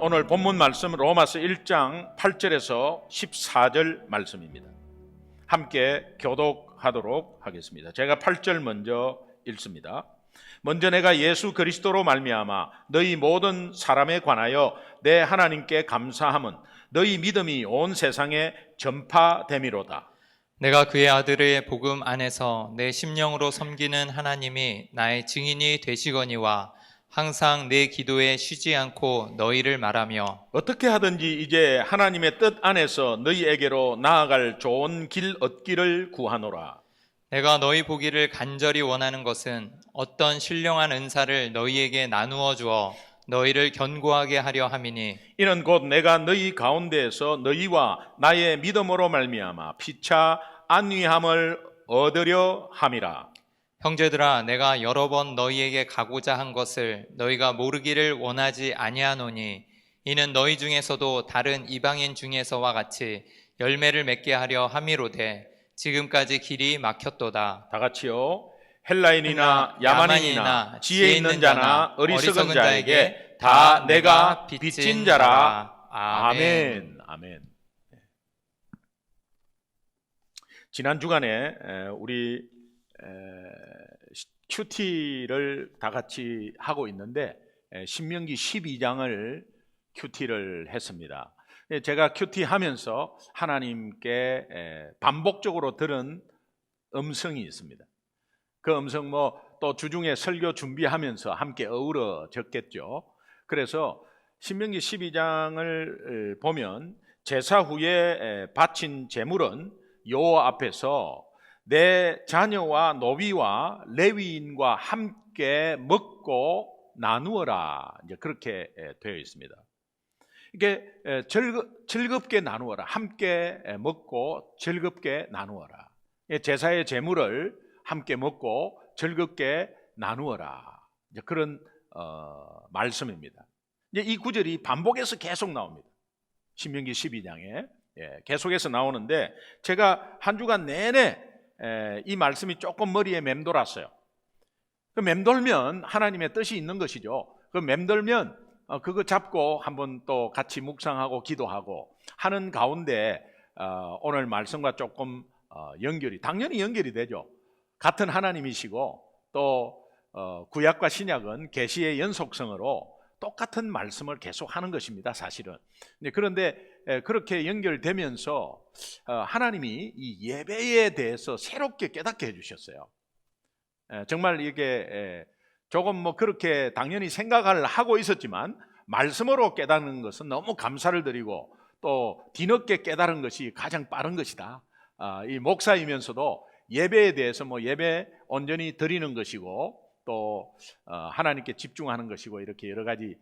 오늘 본문 말씀 로마서 1장 8절에서 14절 말씀입니다. 함께 교독하도록 하겠습니다. 제가 8절 먼저 읽습니다. 먼저 내가 예수 그리스도로 말미암아 너희 모든 사람에 관하여 내 하나님께 감사함은 너희 믿음이 온 세상에 전파됨이로다. 내가 그의 아들의 복음 안에서 내 심령으로 섬기는 하나님이 나의 증인이 되시거니와 항상 내 기도에 쉬지 않고 너희를 말하며 어떻게 하든지 이제 하나님의 뜻 안에서 너희에게로 나아갈 좋은 길 얻기를 구하노라. 내가 너희 보기를 간절히 원하는 것은 어떤 신령한 은사를 너희에게 나누어 주어 너희를 견고하게 하려 함이니 이는 곧 내가 너희 가운데에서 너희와 나의 믿음으로 말미암아 피차 안위함을 얻으려 함이라. 형제들아 내가 여러 번 너희에게 가고자 한 것을 너희가 모르기를 원하지 아니하노니 이는 너희 중에서도 다른 이방인 중에서와 같이 열매를 맺게 하려 함이로되 지금까지 길이 막혔도다. 다 같이요. 헬라인이나 야만인이나 지혜 있는 자나 어리석은 자에게 다 내가 빚진 자라. 아멘. 아멘. 지난 주간에 우리 큐티를 다 같이 하고 있는데 신명기 12장을 큐티를 했습니다. 제가 큐티 하면서 하나님께 반복적으로 들은 음성이 있습니다. 그 음성 또 주중에 설교 준비하면서 함께 어우러졌겠죠. 그래서 신명기 12장을 보면 제사 후에 바친 제물은 여호와 앞에서 내 자녀와 노비와 레위인과 함께 먹고 나누어라. 이제 그렇게 되어 있습니다. 이게 즐겁게 나누어라. 함께 먹고 즐겁게 나누어라. 제사의 제물을 함께 먹고 즐겁게 나누어라. 이제 그런 말씀입니다. 이제 이 구절이 반복해서 계속 나옵니다. 신명기 12장에 계속해서 나오는데 제가 한 주간 내내 이 말씀이 조금 머리에 맴돌았어요. 그 맴돌면 하나님의 뜻이 있는 것이죠. 그 맴돌면 그거 잡고 한번 또 같이 묵상하고 기도하고 하는 가운데 오늘 말씀과 조금 당연히 연결이 되죠. 같은 하나님이시고 또 구약과 신약은 계시의 연속성으로 똑같은 말씀을 계속 하는 것입니다, 사실은. 그런데 그렇게 연결되면서 하나님이 이 예배에 대해서 새롭게 깨닫게 해주셨어요. 정말 이게 조금 그렇게 당연히 생각을 하고 있었지만 말씀으로 깨닫는 것은 너무 감사를 드리고 또 뒤늦게 깨달은 것이 가장 빠른 것이다. 이 목사이면서도 예배에 대해서 예배 온전히 드리는 것이고 또 하나님께 집중하는 것이고 이렇게 여러 가지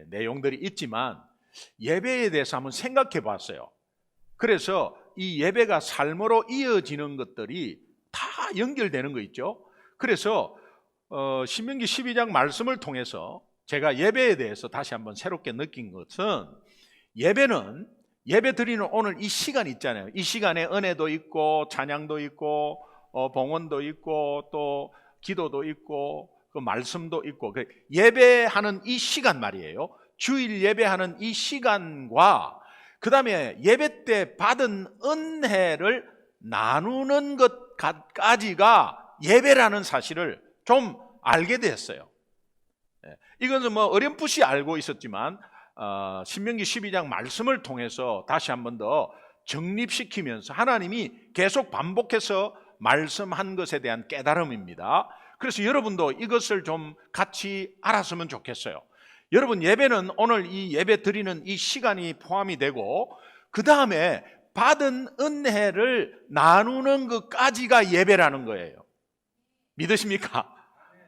내용들이 있지만 예배에 대해서 한번 생각해 봤어요. 그래서 이 예배가 삶으로 이어지는 것들이 다 연결되는 거 있죠. 그래서 신명기 12장 말씀을 통해서 제가 예배에 대해서 다시 한번 새롭게 느낀 것은 예배는 예배 드리는 오늘 이 시간 있잖아요. 이 시간에 은혜도 있고 찬양도 있고 봉헌도 있고 또 기도도 있고 그 말씀도 있고 예배하는 이 시간 말이에요. 주일 예배하는 이 시간과 그 다음에 예배 때 받은 은혜를 나누는 것까지가 예배라는 사실을 좀 알게 됐어요. 이것은 어렴풋이 알고 있었지만 신명기 12장 말씀을 통해서 다시 한 번 더 정립시키면서 하나님이 계속 반복해서 말씀한 것에 대한 깨달음입니다. 그래서 여러분도 이것을 좀 같이 알았으면 좋겠어요. 여러분 예배는 오늘 이 예배 드리는 이 시간이 포함이 되고 그 다음에 받은 은혜를 나누는 것까지가 예배라는 거예요. 믿으십니까?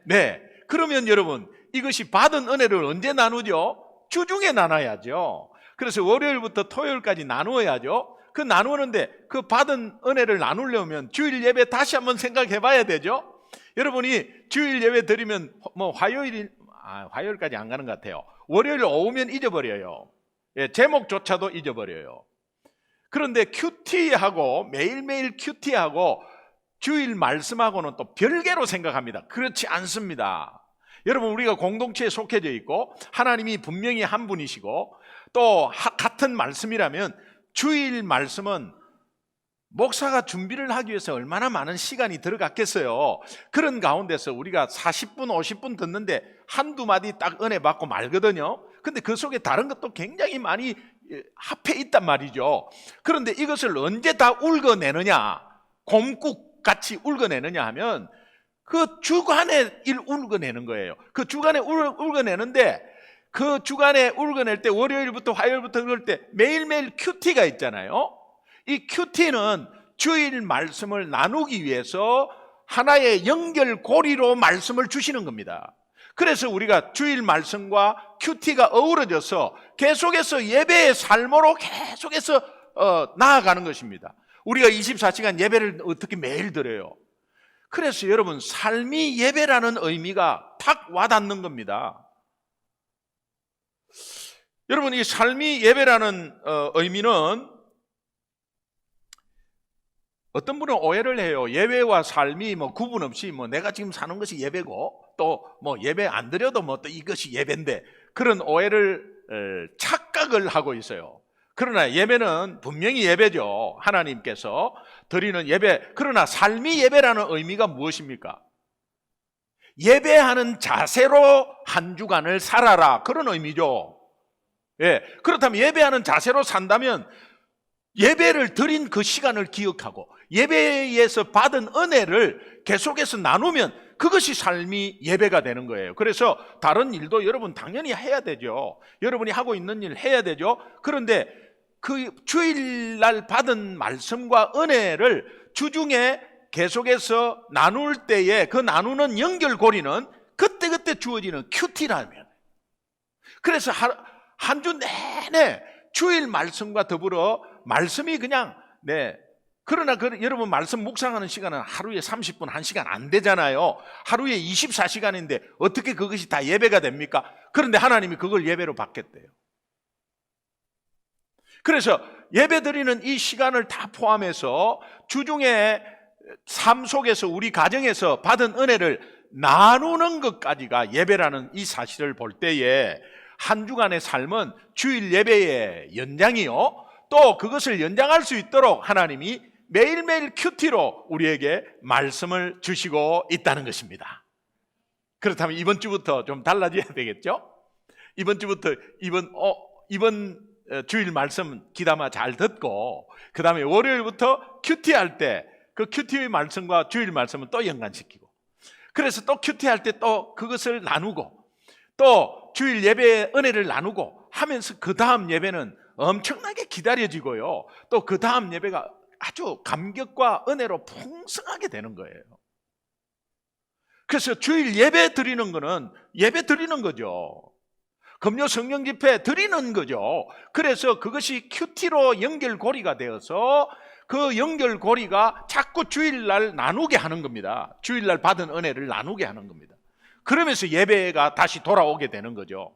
네. 그러면 여러분 이것이 받은 은혜를 언제 나누죠? 주중에 나눠야죠. 그래서 월요일부터 토요일까지 나누어야죠. 그 나누는데 그 받은 은혜를 나누려면 주일 예배 다시 한번 생각해 봐야 되죠. 여러분이 주일 예배 드리면 화요일까지 안 가는 것 같아요. 월요일 오후면 잊어버려요. 제목조차도 잊어버려요. 그런데 큐티하고 매일매일 큐티하고 주일 말씀하고는 또 별개로 생각합니다. 그렇지 않습니다. 여러분, 우리가 공동체에 속해져 있고 하나님이 분명히 한 분이시고 또 같은 말씀이라면 주일 말씀은 목사가 준비를 하기 위해서 얼마나 많은 시간이 들어갔겠어요. 그런 가운데서 우리가 40분, 50분 듣는데 한두 마디 딱 은혜 받고 말거든요. 근데 그 속에 다른 것도 굉장히 많이 합해 있단 말이죠. 그런데 이것을 언제 다 울거내느냐, 곰국 같이 울거내느냐 하면 그 주간에 울거내는 거예요. 그 주간에 울거내는데 그 주간에 울거낼 때 월요일부터 화요일부터 그럴 때 매일매일 큐티가 있잖아요. 이 큐티는 주일 말씀을 나누기 위해서 하나의 연결고리로 말씀을 주시는 겁니다. 그래서 우리가 주일 말씀과 큐티가 어우러져서 계속해서 예배의 삶으로 계속해서 나아가는 것입니다. 우리가 24시간 예배를 어떻게 매일 드려요? 그래서 여러분, 삶이 예배라는 의미가 탁 와닿는 겁니다. 여러분, 이 삶이 예배라는 의미는 어떤 분은 오해를 해요. 예배와 삶이 구분 없이 내가 지금 사는 것이 예배고 또 예배 안 드려도 또 이것이 예배인데, 그런 오해를 착각을 하고 있어요. 그러나 예배는 분명히 예배죠. 하나님께서 드리는 예배. 그러나 삶이 예배라는 의미가 무엇입니까? 예배하는 자세로 한 주간을 살아라, 그런 의미죠. 예, 그렇다면 예배하는 자세로 산다면 예배를 드린 그 시간을 기억하고 예배에서 받은 은혜를 계속해서 나누면 그것이 삶이 예배가 되는 거예요. 그래서 다른 일도 여러분 당연히 해야 되죠. 여러분이 하고 있는 일 해야 되죠. 그런데 그 주일날 받은 말씀과 은혜를 주중에 계속해서 나눌 때에 그 나누는 연결고리는 그때그때 주어지는 큐티라면, 그래서 한 주 내내 주일 말씀과 더불어 말씀이 그냥 그러나 여러분, 말씀 묵상하는 시간은 하루에 30분, 1시간 안 되잖아요. 하루에 24시간인데 어떻게 그것이 다 예배가 됩니까? 그런데 하나님이 그걸 예배로 받겠대요. 그래서 예배 드리는 이 시간을 다 포함해서 주중에 삶 속에서 우리 가정에서 받은 은혜를 나누는 것까지가 예배라는 이 사실을 볼 때에 한 주간의 삶은 주일 예배의 연장이요, 또 그것을 연장할 수 있도록 하나님이 매일매일 큐티로 우리에게 말씀을 주시고 있다는 것입니다. 그렇다면 이번 주부터 좀 달라져야 되겠죠? 이번 주부터 이번 주일 말씀 귀담아 잘 듣고 그 다음에 월요일부터 큐티할 때 그 큐티의 말씀과 주일 말씀은 또 연관시키고, 그래서 또 큐티할 때 또 그것을 나누고 또 주일 예배의 은혜를 나누고 하면서 그 다음 예배는 엄청나게 기다려지고요, 또 그 다음 예배가 아주 감격과 은혜로 풍성하게 되는 거예요. 그래서 주일 예배 드리는 거는 예배 드리는 거죠. 금요 성령 집회 드리는 거죠. 그래서 그것이 큐티로 연결고리가 되어서 그 연결고리가 자꾸 주일날 나누게 하는 겁니다. 주일날 받은 은혜를 나누게 하는 겁니다. 그러면서 예배가 다시 돌아오게 되는 거죠.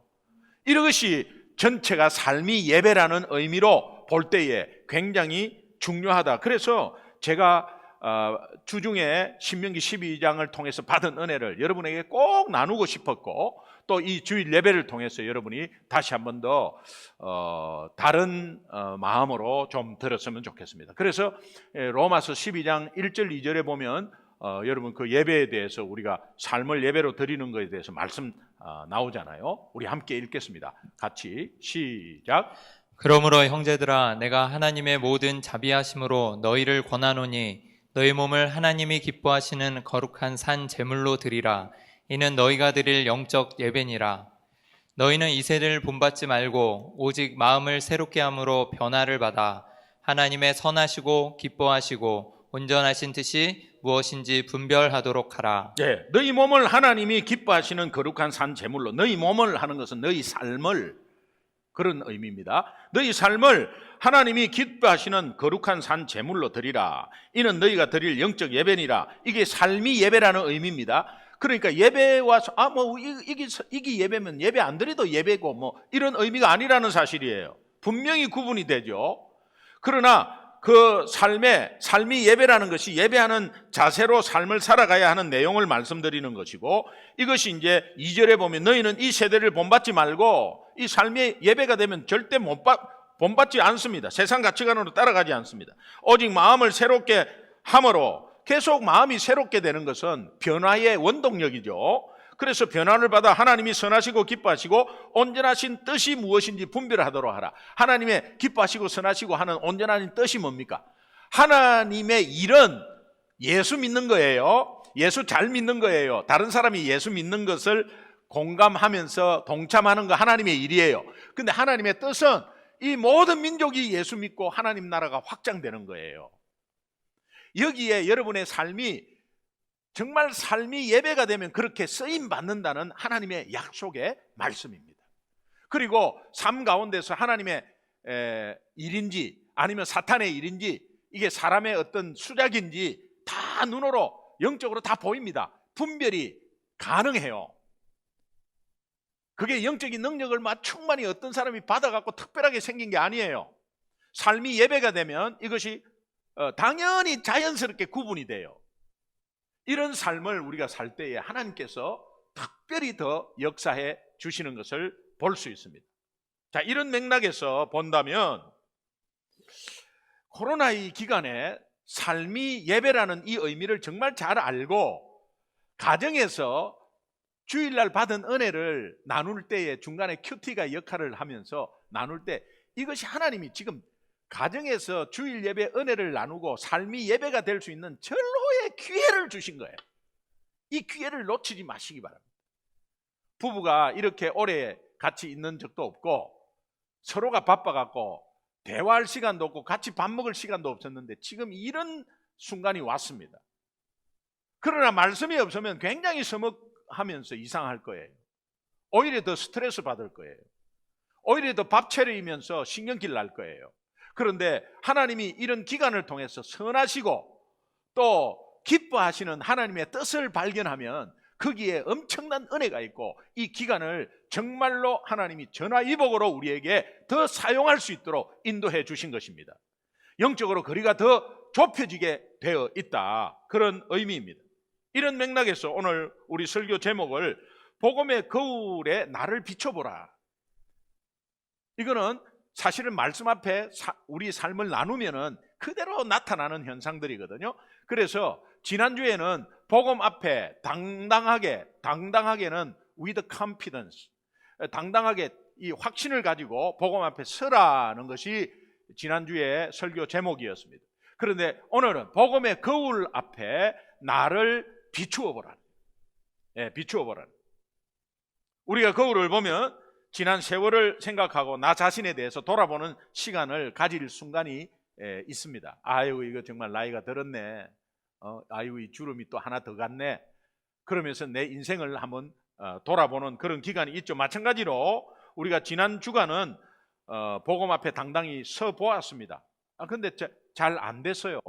이것이 전체가 삶이 예배라는 의미로 볼 때에 굉장히 중요하다. 그래서 제가 주중에 신명기 12장을 통해서 받은 은혜를 여러분에게 꼭 나누고 싶었고, 또 이 주일 예배를 통해서 여러분이 다시 한 번 더 다른 마음으로 좀 들었으면 좋겠습니다. 그래서 로마서 12장 1절 2절에 보면 여러분 그 예배에 대해서 우리가 삶을 예배로 드리는 것에 대해서 말씀 나오잖아요. 우리 함께 읽겠습니다. 같이 시작. 그러므로 형제들아, 내가 하나님의 모든 자비하심으로 너희를 권하노니 너희 몸을 하나님이 기뻐하시는 거룩한 산 제물로 드리라. 이는 너희가 드릴 영적 예배니라. 너희는 이 세대를 본받지 말고 오직 마음을 새롭게 함으로 변화를 받아 하나님의 선하시고 기뻐하시고 온전하신 뜻이 무엇인지 분별하도록 하라. 네, 너희 몸을 하나님이 기뻐하시는 거룩한 산 제물로, 너희 몸을 하는 것은 너희 삶을, 그런 의미입니다. 너희 삶을 하나님이 기뻐하시는 거룩한 산 제물로 드리라. 이는 너희가 드릴 영적 예배니라. 이게 삶이 예배라는 의미입니다. 그러니까 예배와 이게 예배면 예배 안 드려도 예배고 이런 의미가 아니라는 사실이에요. 분명히 구분이 되죠. 그러나 그 삶이 예배라는 것이 예배하는 자세로 삶을 살아가야 하는 내용을 말씀드리는 것이고, 이것이 이제 2절에 보면 너희는 이 세대를 본받지 말고, 이 삶의 예배가 되면 절대 본받지 않습니다. 세상 가치관으로 따라가지 않습니다. 오직 마음을 새롭게 함으로, 계속 마음이 새롭게 되는 것은 변화의 원동력이죠. 그래서 변화를 받아 하나님이 선하시고 기뻐하시고 온전하신 뜻이 무엇인지 분별하도록 하라. 하나님의 기뻐하시고 선하시고 하는 온전한 뜻이 뭡니까? 하나님의 일은 예수 믿는 거예요. 예수 잘 믿는 거예요. 다른 사람이 예수 믿는 것을 공감하면서 동참하는 거 하나님의 일이에요. 근데 하나님의 뜻은 이 모든 민족이 예수 믿고 하나님 나라가 확장되는 거예요. 여기에 여러분의 삶이 정말 삶이 예배가 되면 그렇게 쓰임 받는다는 하나님의 약속의 말씀입니다. 그리고 삶 가운데서 하나님의 일인지 아니면 사탄의 일인지, 이게 사람의 어떤 수작인지 다 눈으로 영적으로 다 보입니다. 분별이 가능해요. 그게 영적인 능력을 충만히 어떤 사람이 받아갖고 특별하게 생긴 게 아니에요. 삶이 예배가 되면 이것이 당연히 자연스럽게 구분이 돼요. 이런 삶을 우리가 살 때에 하나님께서 특별히 더 역사해 주시는 것을 볼 수 있습니다. 자, 이런 맥락에서 본다면 코로나2 기간에 삶이 예배라는 이 의미를 정말 잘 알고 가정에서 주일날 받은 은혜를 나눌 때에 중간에 큐티가 역할을 하면서 나눌 때, 이것이 하나님이 지금 가정에서 주일 예배 은혜를 나누고 삶이 예배가 될 수 있는 절호의 기회를 주신 거예요. 이 기회를 놓치지 마시기 바랍니다. 부부가 이렇게 오래 같이 있는 적도 없고 서로가 바빠갖고 대화할 시간도 없고 같이 밥 먹을 시간도 없었는데 지금 이런 순간이 왔습니다. 그러나 말씀이 없으면 굉장히 서먹하면서 이상할 거예요. 오히려 더 스트레스 받을 거예요. 오히려 더 밥 차리면서 신경질 날 거예요. 그런데 하나님이 이런 기간을 통해서 선하시고 또 기뻐하시는 하나님의 뜻을 발견하면 거기에 엄청난 은혜가 있고, 이 기간을 정말로 하나님이 전화위복으로 우리에게 더 사용할 수 있도록 인도해 주신 것입니다. 영적으로 거리가 더 좁혀지게 되어 있다, 그런 의미입니다. 이런 맥락에서 오늘 우리 설교 제목을 복음의 거울에 나를 비춰보라. 이거는 사실은 말씀 앞에 우리 삶을 나누면은 그대로 나타나는 현상들이거든요. 그래서 지난주에는 복음 앞에 당당하게는 with confidence, 당당하게 이 확신을 가지고 복음 앞에 서라는 것이 지난주에 설교 제목이었습니다. 그런데 오늘은 복음의 거울 앞에 나를 비추어보라. 비추어보라. 우리가 거울을 보면 지난 세월을 생각하고 나 자신에 대해서 돌아보는 시간을 가질 순간이 있습니다. 아유, 이거 정말 나이가 들었네. 아유, 이 주름이 또 하나 더 갔네. 그러면서 내 인생을 한번 돌아보는 그런 기간이 있죠. 마찬가지로 우리가 지난 주간은 복음 앞에 당당히 서 보았습니다. 근데 잘 안 됐어요.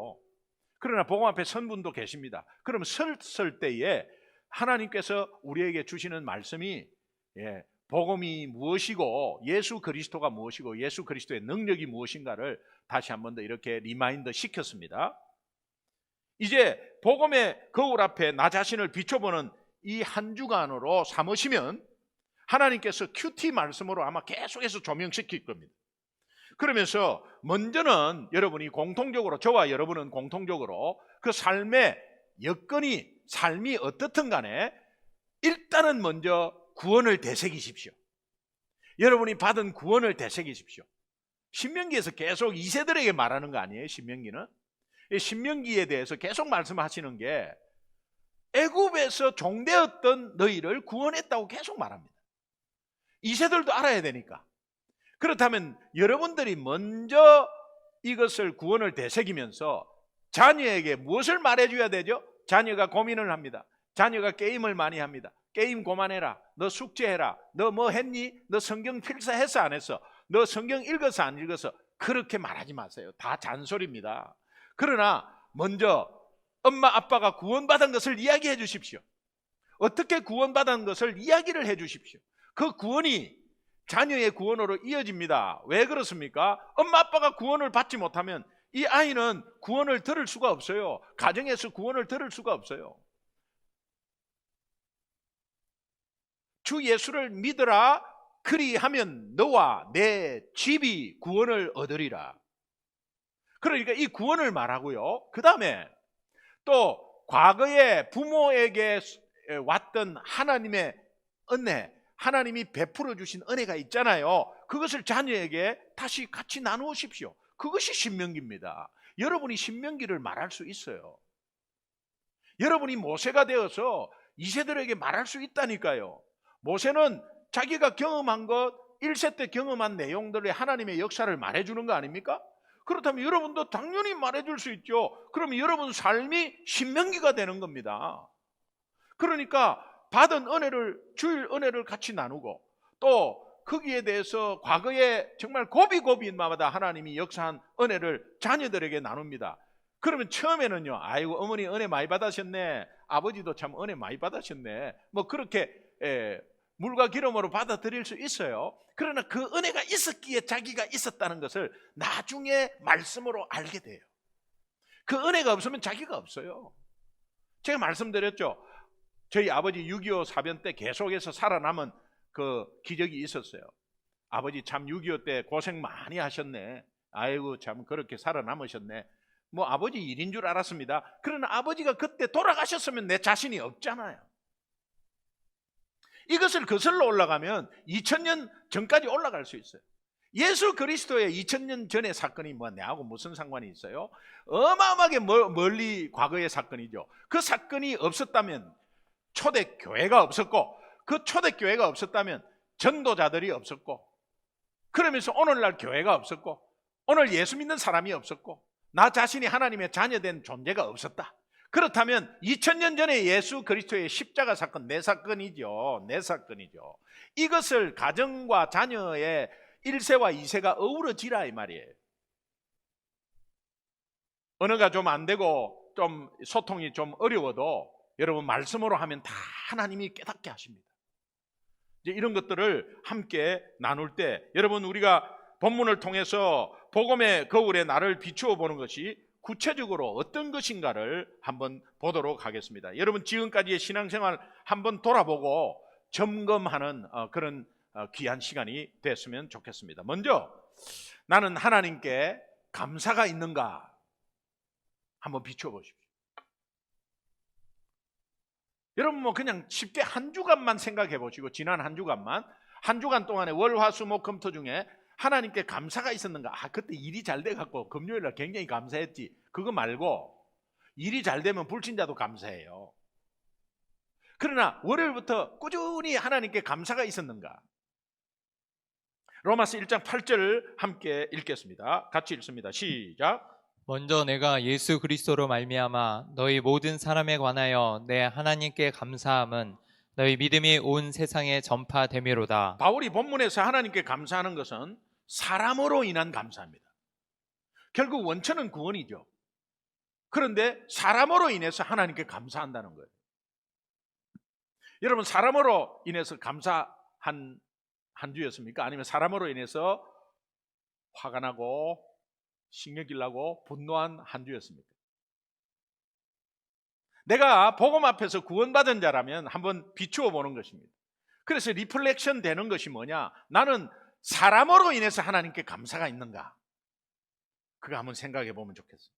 그러나 복음 앞에 선 분도 계십니다. 그럼 설 때에 하나님께서 우리에게 주시는 말씀이 복음이 무엇이고 예수 그리스도가 무엇이고 예수 그리스도의 능력이 무엇인가를 다시 한 번 더 이렇게 리마인드 시켰습니다. 이제 복음의 거울 앞에 나 자신을 비춰보는 이 한 주간으로 삼으시면 하나님께서 큐티 말씀으로 아마 계속해서 조명시킬 겁니다. 그러면서 먼저는 여러분이 공통적으로, 저와 여러분은 공통적으로 그 삶의 여건이, 삶이 어떻든 간에 일단은 먼저 구원을 되새기십시오. 여러분이 받은 구원을 되새기십시오. 신명기에서 계속 2세들에게 말하는 거 아니에요? 신명기는 신명기에 대해서 계속 말씀하시는 게 애굽에서 종되었던 너희를 구원했다고 계속 말합니다. 2세들도 알아야 되니까. 그렇다면 여러분들이 먼저 이것을 구원을 되새기면서 자녀에게 무엇을 말해줘야 되죠? 자녀가 고민을 합니다. 자녀가 게임을 많이 합니다. 게임 그만해라. 너 숙제해라. 너 뭐 했니? 너 성경 필사했어 안 했어? 너 성경 읽었어 안 읽었어? 그렇게 말하지 마세요. 다 잔소리입니다. 그러나 먼저 엄마 아빠가 구원받은 것을 이야기해 주십시오. 어떻게 구원받은 것을 이야기를 해 주십시오. 그 구원이 자녀의 구원으로 이어집니다. 왜 그렇습니까? 엄마 아빠가 구원을 받지 못하면 이 아이는 구원을 들을 수가 없어요. 가정에서 구원을 들을 수가 없어요. 주 예수를 믿으라, 그리하면 너와 내 집이 구원을 얻으리라. 그러니까 이 구원을 말하고요. 그 다음에 또 과거에 부모에게 왔던 하나님의 은혜, 하나님이 베풀어 주신 은혜가 있잖아요. 그것을 자녀에게 다시 같이 나누십시오. 그것이 신명기입니다. 여러분이 신명기를 말할 수 있어요. 여러분이 모세가 되어서 이세들에게 말할 수 있다니까요. 모세는 자기가 경험한 것, 1세 때 경험한 내용들의 하나님의 역사를 말해주는 거 아닙니까? 그렇다면 여러분도 당연히 말해줄 수 있죠. 그러면 여러분 삶이 신명기가 되는 겁니다. 그러니까 받은 은혜를, 주일 은혜를 같이 나누고, 또 거기에 대해서 과거에 정말 고비고비마다 하나님이 역사한 은혜를 자녀들에게 나눕니다. 그러면 처음에는요, 아이고 어머니 은혜 많이 받으셨네, 아버지도 참 은혜 많이 받으셨네, 뭐 그렇게 물과 기름으로 받아들일 수 있어요. 그러나 그 은혜가 있었기에 자기가 있었다는 것을 나중에 말씀으로 알게 돼요. 그 은혜가 없으면 자기가 없어요. 제가 말씀드렸죠. 저희 아버지 6.25 사변 때 계속해서 살아남은 그 기적이 있었어요. 아버지 참 6.25 때 고생 많이 하셨네, 아이고 참 그렇게 살아남으셨네, 뭐 아버지 일인 줄 알았습니다. 그러나 아버지가 그때 돌아가셨으면 내 자신이 없잖아요. 이것을 거슬러 올라가면 2000년 전까지 올라갈 수 있어요. 예수 그리스도의 2000년 전의 사건이 뭐 내하고 무슨 상관이 있어요? 어마어마하게 멀리 과거의 사건이죠. 그 사건이 없었다면 초대교회가 없었고, 그 초대교회가 없었다면 전도자들이 없었고, 그러면서 오늘날 교회가 없었고, 오늘 예수 믿는 사람이 없었고, 나 자신이 하나님의 자녀된 존재가 없었다. 그렇다면 2000년 전에 예수 그리스도의 십자가 사건, 내 사건이죠. 내 사건이죠. 이것을 가정과 자녀의 1세와 2세가 어우러지라 이 말이에요. 언어가 좀 안 되고 좀 소통이 좀 어려워도 여러분 말씀으로 하면 다 하나님이 깨닫게 하십니다. 이제 이런 것들을 함께 나눌 때 여러분, 우리가 본문을 통해서 복음의 거울에 나를 비추어 보는 것이 구체적으로 어떤 것인가를 한번 보도록 하겠습니다. 여러분 지금까지의 신앙생활 한번 돌아보고 점검하는 그런 귀한 시간이 됐으면 좋겠습니다. 먼저 나는 하나님께 감사가 있는가 한번 비추어 보십시오. 여러분 뭐 그냥 쉽게 한 주간만 생각해 보시고, 지난 한 주간 동안에 월, 화, 수, 목, 금, 토 중에 하나님께 감사가 있었는가? 그때 일이 잘 돼갖고 금요일날 굉장히 감사했지. 그거 말고 일이 잘 되면 불신자도 감사해요. 그러나 월요일부터 꾸준히 하나님께 감사가 있었는가? 로마서 1장 8절을 함께 읽겠습니다. 같이 읽습니다. 시작. 먼저 내가 예수 그리스도로 말미암아 너희 모든 사람에 관하여 내 하나님께 감사함은 너희 믿음이 온 세상에 전파되미로다. 바울이 본문에서 하나님께 감사하는 것은 사람으로 인한 감사입니다. 결국 원천은 구원이죠. 그런데 사람으로 인해서 하나님께 감사한다는 거예요. 여러분 사람으로 인해서 감사한 한 주였습니까? 아니면 사람으로 인해서 화가 나고 신경질 나고 분노한 한 주였습니까? 내가 복음 앞에서 구원받은 자라면 한번 비추어 보는 것입니다. 그래서 리플렉션 되는 것이 뭐냐? 나는 사람으로 인해서 하나님께 감사가 있는가? 그거 한번 생각해 보면 좋겠어요.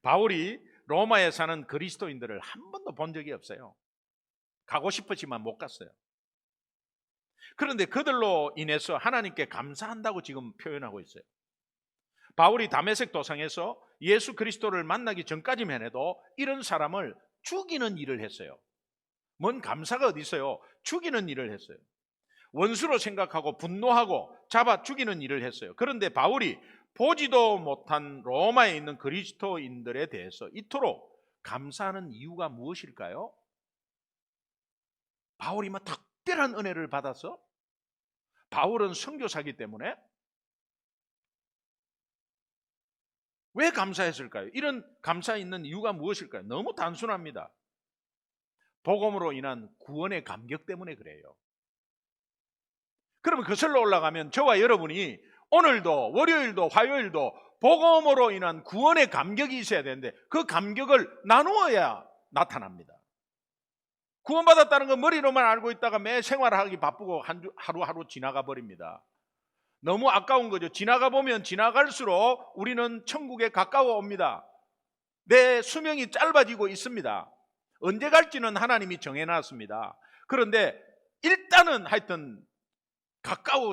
바울이 로마에 사는 그리스도인들을 한 번도 본 적이 없어요. 가고 싶었지만 못 갔어요. 그런데 그들로 인해서 하나님께 감사한다고 지금 표현하고 있어요. 바울이 다메섹 도상에서 예수 그리스도를 만나기 전까지만 해도 이런 사람을 죽이는 일을 했어요. 뭔 감사가 어디 있어요? 죽이는 일을 했어요. 원수로 생각하고 분노하고 잡아 죽이는 일을 했어요. 그런데 바울이 보지도 못한 로마에 있는 그리스도인들에 대해서 이토록 감사하는 이유가 무엇일까요? 바울이 뭐 특별한 은혜를 받아서? 바울은 선교사이기 때문에? 왜 감사했을까요? 이런 감사 있는 이유가 무엇일까요? 너무 단순합니다. 복음으로 인한 구원의 감격 때문에 그래요. 그러면 거슬러 올라가면 저와 여러분이 오늘도 월요일도 화요일도 복음으로 인한 구원의 감격이 있어야 되는데 그 감격을 나누어야 나타납니다. 구원받았다는 건 머리로만 알고 있다가 매 생활하기 바쁘고 하루하루 지나가 버립니다. 너무 아까운 거죠. 지나가 보면 지나갈수록 우리는 천국에 가까워 옵니다. 내 수명이 짧아지고 있습니다. 언제 갈지는 하나님이 정해놨습니다. 그런데 일단은 하여튼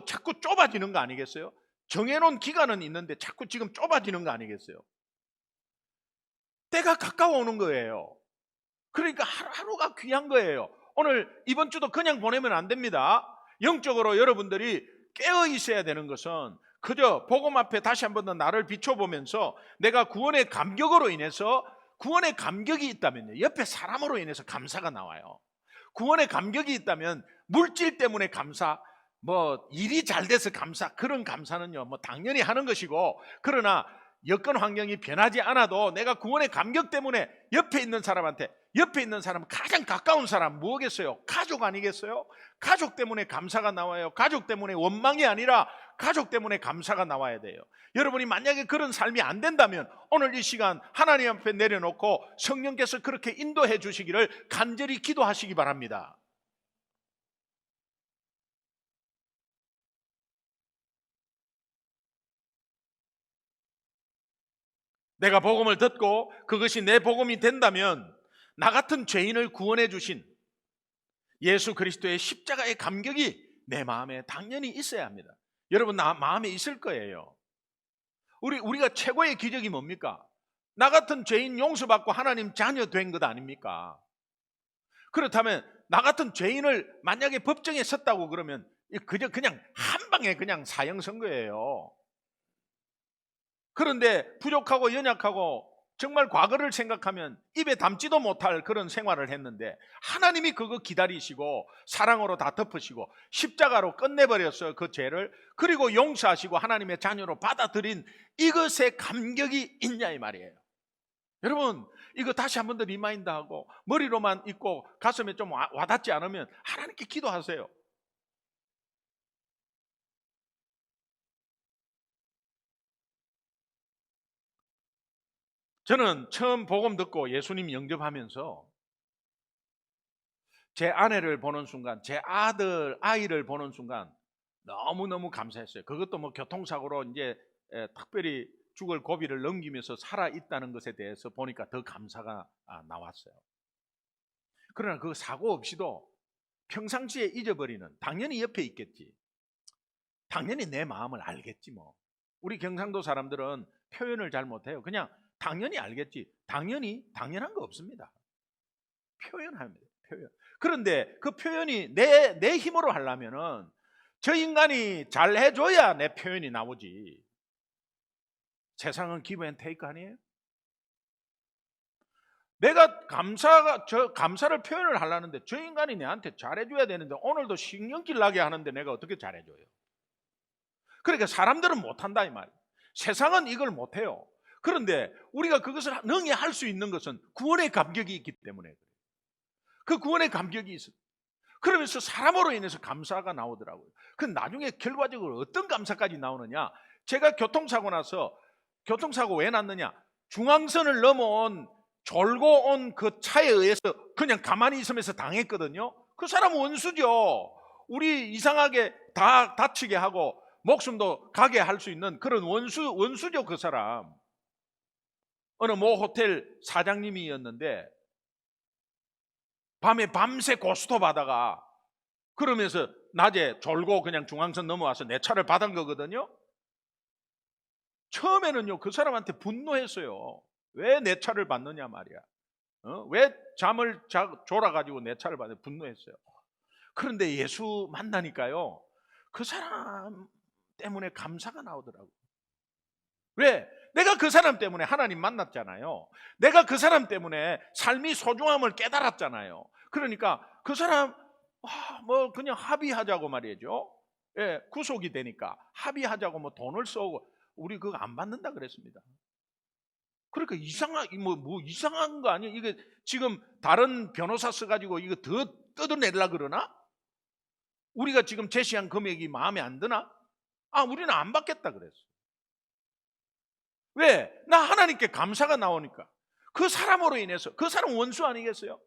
자꾸 좁아지는 거 아니겠어요? 정해놓은 기간은 있는데 자꾸 지금 좁아지는 거 아니겠어요? 때가 가까워 오는 거예요. 그러니까 하루하루가 귀한 거예요. 오늘 이번 주도 그냥 보내면 안 됩니다. 영적으로 여러분들이 깨어 있어야 되는 것은 그저 복음 앞에 다시 한 번 더 나를 비춰보면서 내가 구원의 감격으로 인해서 구원의 감격이 있다면요, 옆에 사람으로 인해서 감사가 나와요. 구원의 감격이 있다면 물질 때문에 감사, 일이 잘 돼서 감사, 그런 감사는요 당연히 하는 것이고, 그러나 여건 환경이 변하지 않아도 내가 구원의 감격 때문에 옆에 있는 사람한테, 옆에 있는 사람, 가장 가까운 사람 뭐겠어요? 가족 아니겠어요? 가족 때문에 감사가 나와요. 가족 때문에 원망이 아니라 가족 때문에 감사가 나와야 돼요. 여러분이 만약에 그런 삶이 안 된다면 오늘 이 시간 하나님 앞에 내려놓고 성령께서 그렇게 인도해 주시기를 간절히 기도하시기 바랍니다. 내가 복음을 듣고 그것이 내 복음이 된다면 나 같은 죄인을 구원해 주신 예수 그리스도의 십자가의 감격이 내 마음에 당연히 있어야 합니다. 여러분 마음에 있을 거예요. 우리가 최고의 기적이 뭡니까? 나 같은 죄인 용서받고 하나님 자녀 된 것 아닙니까? 그렇다면 나 같은 죄인을 만약에 법정에 섰다고 그러면 그냥 한 방에 그냥 사형 선고예요. 그런데 부족하고 연약하고 정말 과거를 생각하면 입에 담지도 못할 그런 생활을 했는데 하나님이 그거 기다리시고 사랑으로 다 덮으시고 십자가로 끝내버렸어요, 그 죄를. 그리고 용서하시고 하나님의 자녀로 받아들인 이것에 감격이 있냐 이 말이에요. 여러분 이거 다시 한 번 더 리마인드하고 머리로만 있고 가슴에 좀 와닿지 않으면 하나님께 기도하세요. 저는 처음 복음 듣고 예수님 영접하면서 제 아내를 보는 순간, 제 아이를 보는 순간 너무너무 감사했어요. 그것도 교통사고로 이제 특별히 죽을 고비를 넘기면서 살아있다는 것에 대해서 보니까 더 감사가 나왔어요. 그러나 그 사고 없이도 평상시에 잊어버리는, 당연히 옆에 있겠지, 당연히 내 마음을 알겠지 우리 경상도 사람들은 표현을 잘 못해요. 그냥 당연히 알겠지, 당연한 거 없습니다. 표현합니다. 표현. 그런데 그 표현이 내 힘으로 하려면은 저 인간이 잘 해줘야 내 표현이 나오지. 세상은 기브 앤 테이크 아니에요? 내가 감사를 표현을 하려는데 저 인간이 내한테 잘해줘야 되는데 오늘도 신경질 나게 하는데 내가 어떻게 잘해줘요? 그러니까 사람들은 못한다 이 말이에요. 세상은 이걸 못해요. 그런데 우리가 그것을 능히 할 수 있는 것은 구원의 감격이 있기 때문에 그래요. 그 구원의 감격이 있어요. 그러면서 사람으로 인해서 감사가 나오더라고요. 그 나중에 결과적으로 어떤 감사까지 나오느냐, 제가 교통사고 나서, 교통사고 왜 났느냐, 중앙선을 넘어온 졸고 온 그 차에 의해서 그냥 가만히 있으면서 당했거든요. 그 사람 원수죠. 우리 이상하게 다 다치게 하고 목숨도 가게 할 수 있는 그런 원수죠 그 사람. 어느 모 호텔 사장님이었는데 밤새 고스톱 하다가 그러면서 낮에 졸고 그냥 중앙선 넘어와서 내 차를 받은 거거든요. 처음에는요 그 사람한테 분노했어요. 왜 내 차를 받느냐 말이야. 왜 잠을 졸아가지고 내 차를 받느냐 분노했어요. 그런데 예수 만나니까요 그 사람 때문에 감사가 나오더라고요. 왜? 내가 그 사람 때문에 하나님 만났잖아요. 내가 그 사람 때문에 삶이 소중함을 깨달았잖아요. 그러니까 그 사람 그냥 합의하자고 말이죠. 예, 구속이 되니까 합의하자고 돈을 쏘고 우리 그거 안 받는다 그랬습니다. 그러니까 이상한 거 아니에요? 이게 지금 다른 변호사 써가지고 이거 더 뜯어내려 그러나? 우리가 지금 제시한 금액이 마음에 안 드나? 우리는 안 받겠다 그랬어. 왜? 나 하나님께 감사가 나오니까. 그 사람으로 인해서, 그 사람 원수 아니겠어요?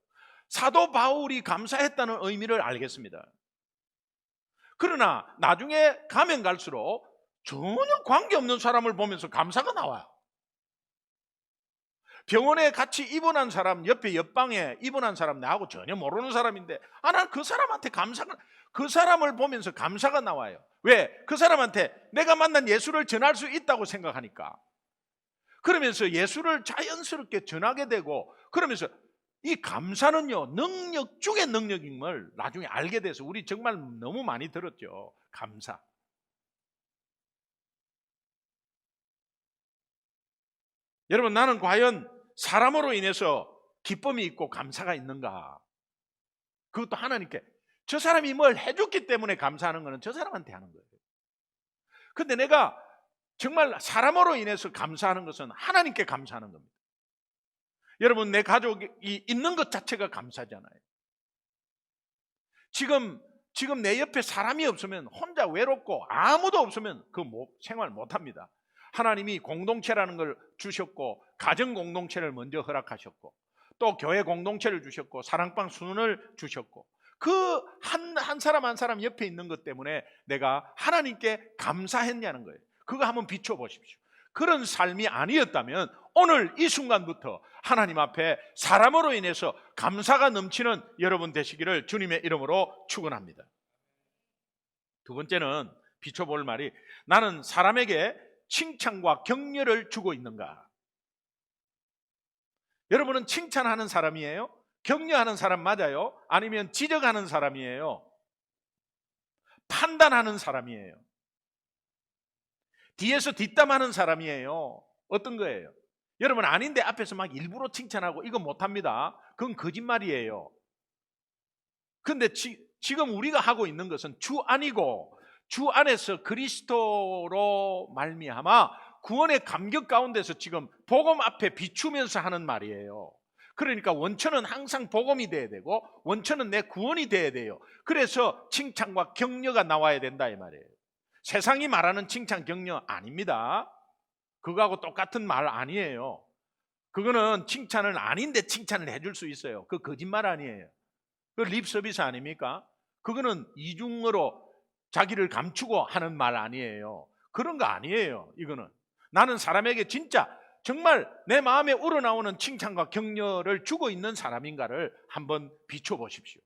사도 바울이 감사했다는 의미를 알겠습니다. 그러나 나중에 가면 갈수록 전혀 관계없는 사람을 보면서 감사가 나와요. 병원에 같이 입원한 사람, 옆에 옆방에 입원한 사람 나하고 전혀 모르는 사람인데 난 그 사람한테 그 사람을 보면서 감사가 나와요. 왜? 그 사람한테 내가 만난 예수를 전할 수 있다고 생각하니까. 그러면서 예수를 자연스럽게 전하게 되고, 그러면서 이 감사는요, 능력 중의 능력임을 나중에 알게 돼서 우리 정말 너무 많이 들었죠. 감사. 여러분, 나는 과연 사람으로 인해서 기쁨이 있고 감사가 있는가? 그것도 하나님께. 저 사람이 뭘 해줬기 때문에 감사하는 것은 저 사람한테 하는 거예요. 근데 내가 정말 사람으로 인해서 감사하는 것은 하나님께 감사하는 겁니다. 여러분, 내 가족이 있는 것 자체가 감사잖아요. 지금 내 옆에 사람이 없으면, 혼자 외롭고 아무도 없으면 생활 못합니다. 하나님이 공동체라는 걸 주셨고, 가정 공동체를 먼저 허락하셨고, 또 교회 공동체를 주셨고, 사랑방 순을 주셨고, 그 한 사람 한 사람 옆에 있는 것 때문에 내가 하나님께 감사했냐는 거예요. 그거 한번 비춰보십시오. 그런 삶이 아니었다면 오늘 이 순간부터 하나님 앞에 사람으로 인해서 감사가 넘치는 여러분 되시기를 주님의 이름으로 축원합니다. 두 번째는 비춰볼 말이, 나는 사람에게 칭찬과 격려를 주고 있는가? 여러분은 칭찬하는 사람이에요? 격려하는 사람 맞아요? 아니면 지적하는 사람이에요? 판단하는 사람이에요? 뒤에서 뒷담하는 사람이에요? 어떤 거예요? 여러분, 아닌데 앞에서 막 일부러 칭찬하고 이거 못합니다. 그건 거짓말이에요. 근데 지금 우리가 하고 있는 것은 주 안이고, 주 안에서 그리스도로 말미암아 구원의 감격 가운데서 지금 복음 앞에 비추면서 하는 말이에요. 그러니까 원천은 항상 복음이 돼야 되고, 원천은 내 구원이 돼야 돼요. 그래서 칭찬과 격려가 나와야 된다 이 말이에요. 세상이 말하는 칭찬 격려 아닙니다. 그거하고 똑같은 말 아니에요. 그거는 칭찬은 아닌데 칭찬을 해줄 수 있어요. 그 거짓말 아니에요. 그 립 서비스 아닙니까? 그거는 이중으로 자기를 감추고 하는 말 아니에요. 그런 거 아니에요. 이거는 나는 사람에게 진짜 정말 내 마음에 우러나오는 칭찬과 격려를 주고 있는 사람인가를 한번 비춰보십시오.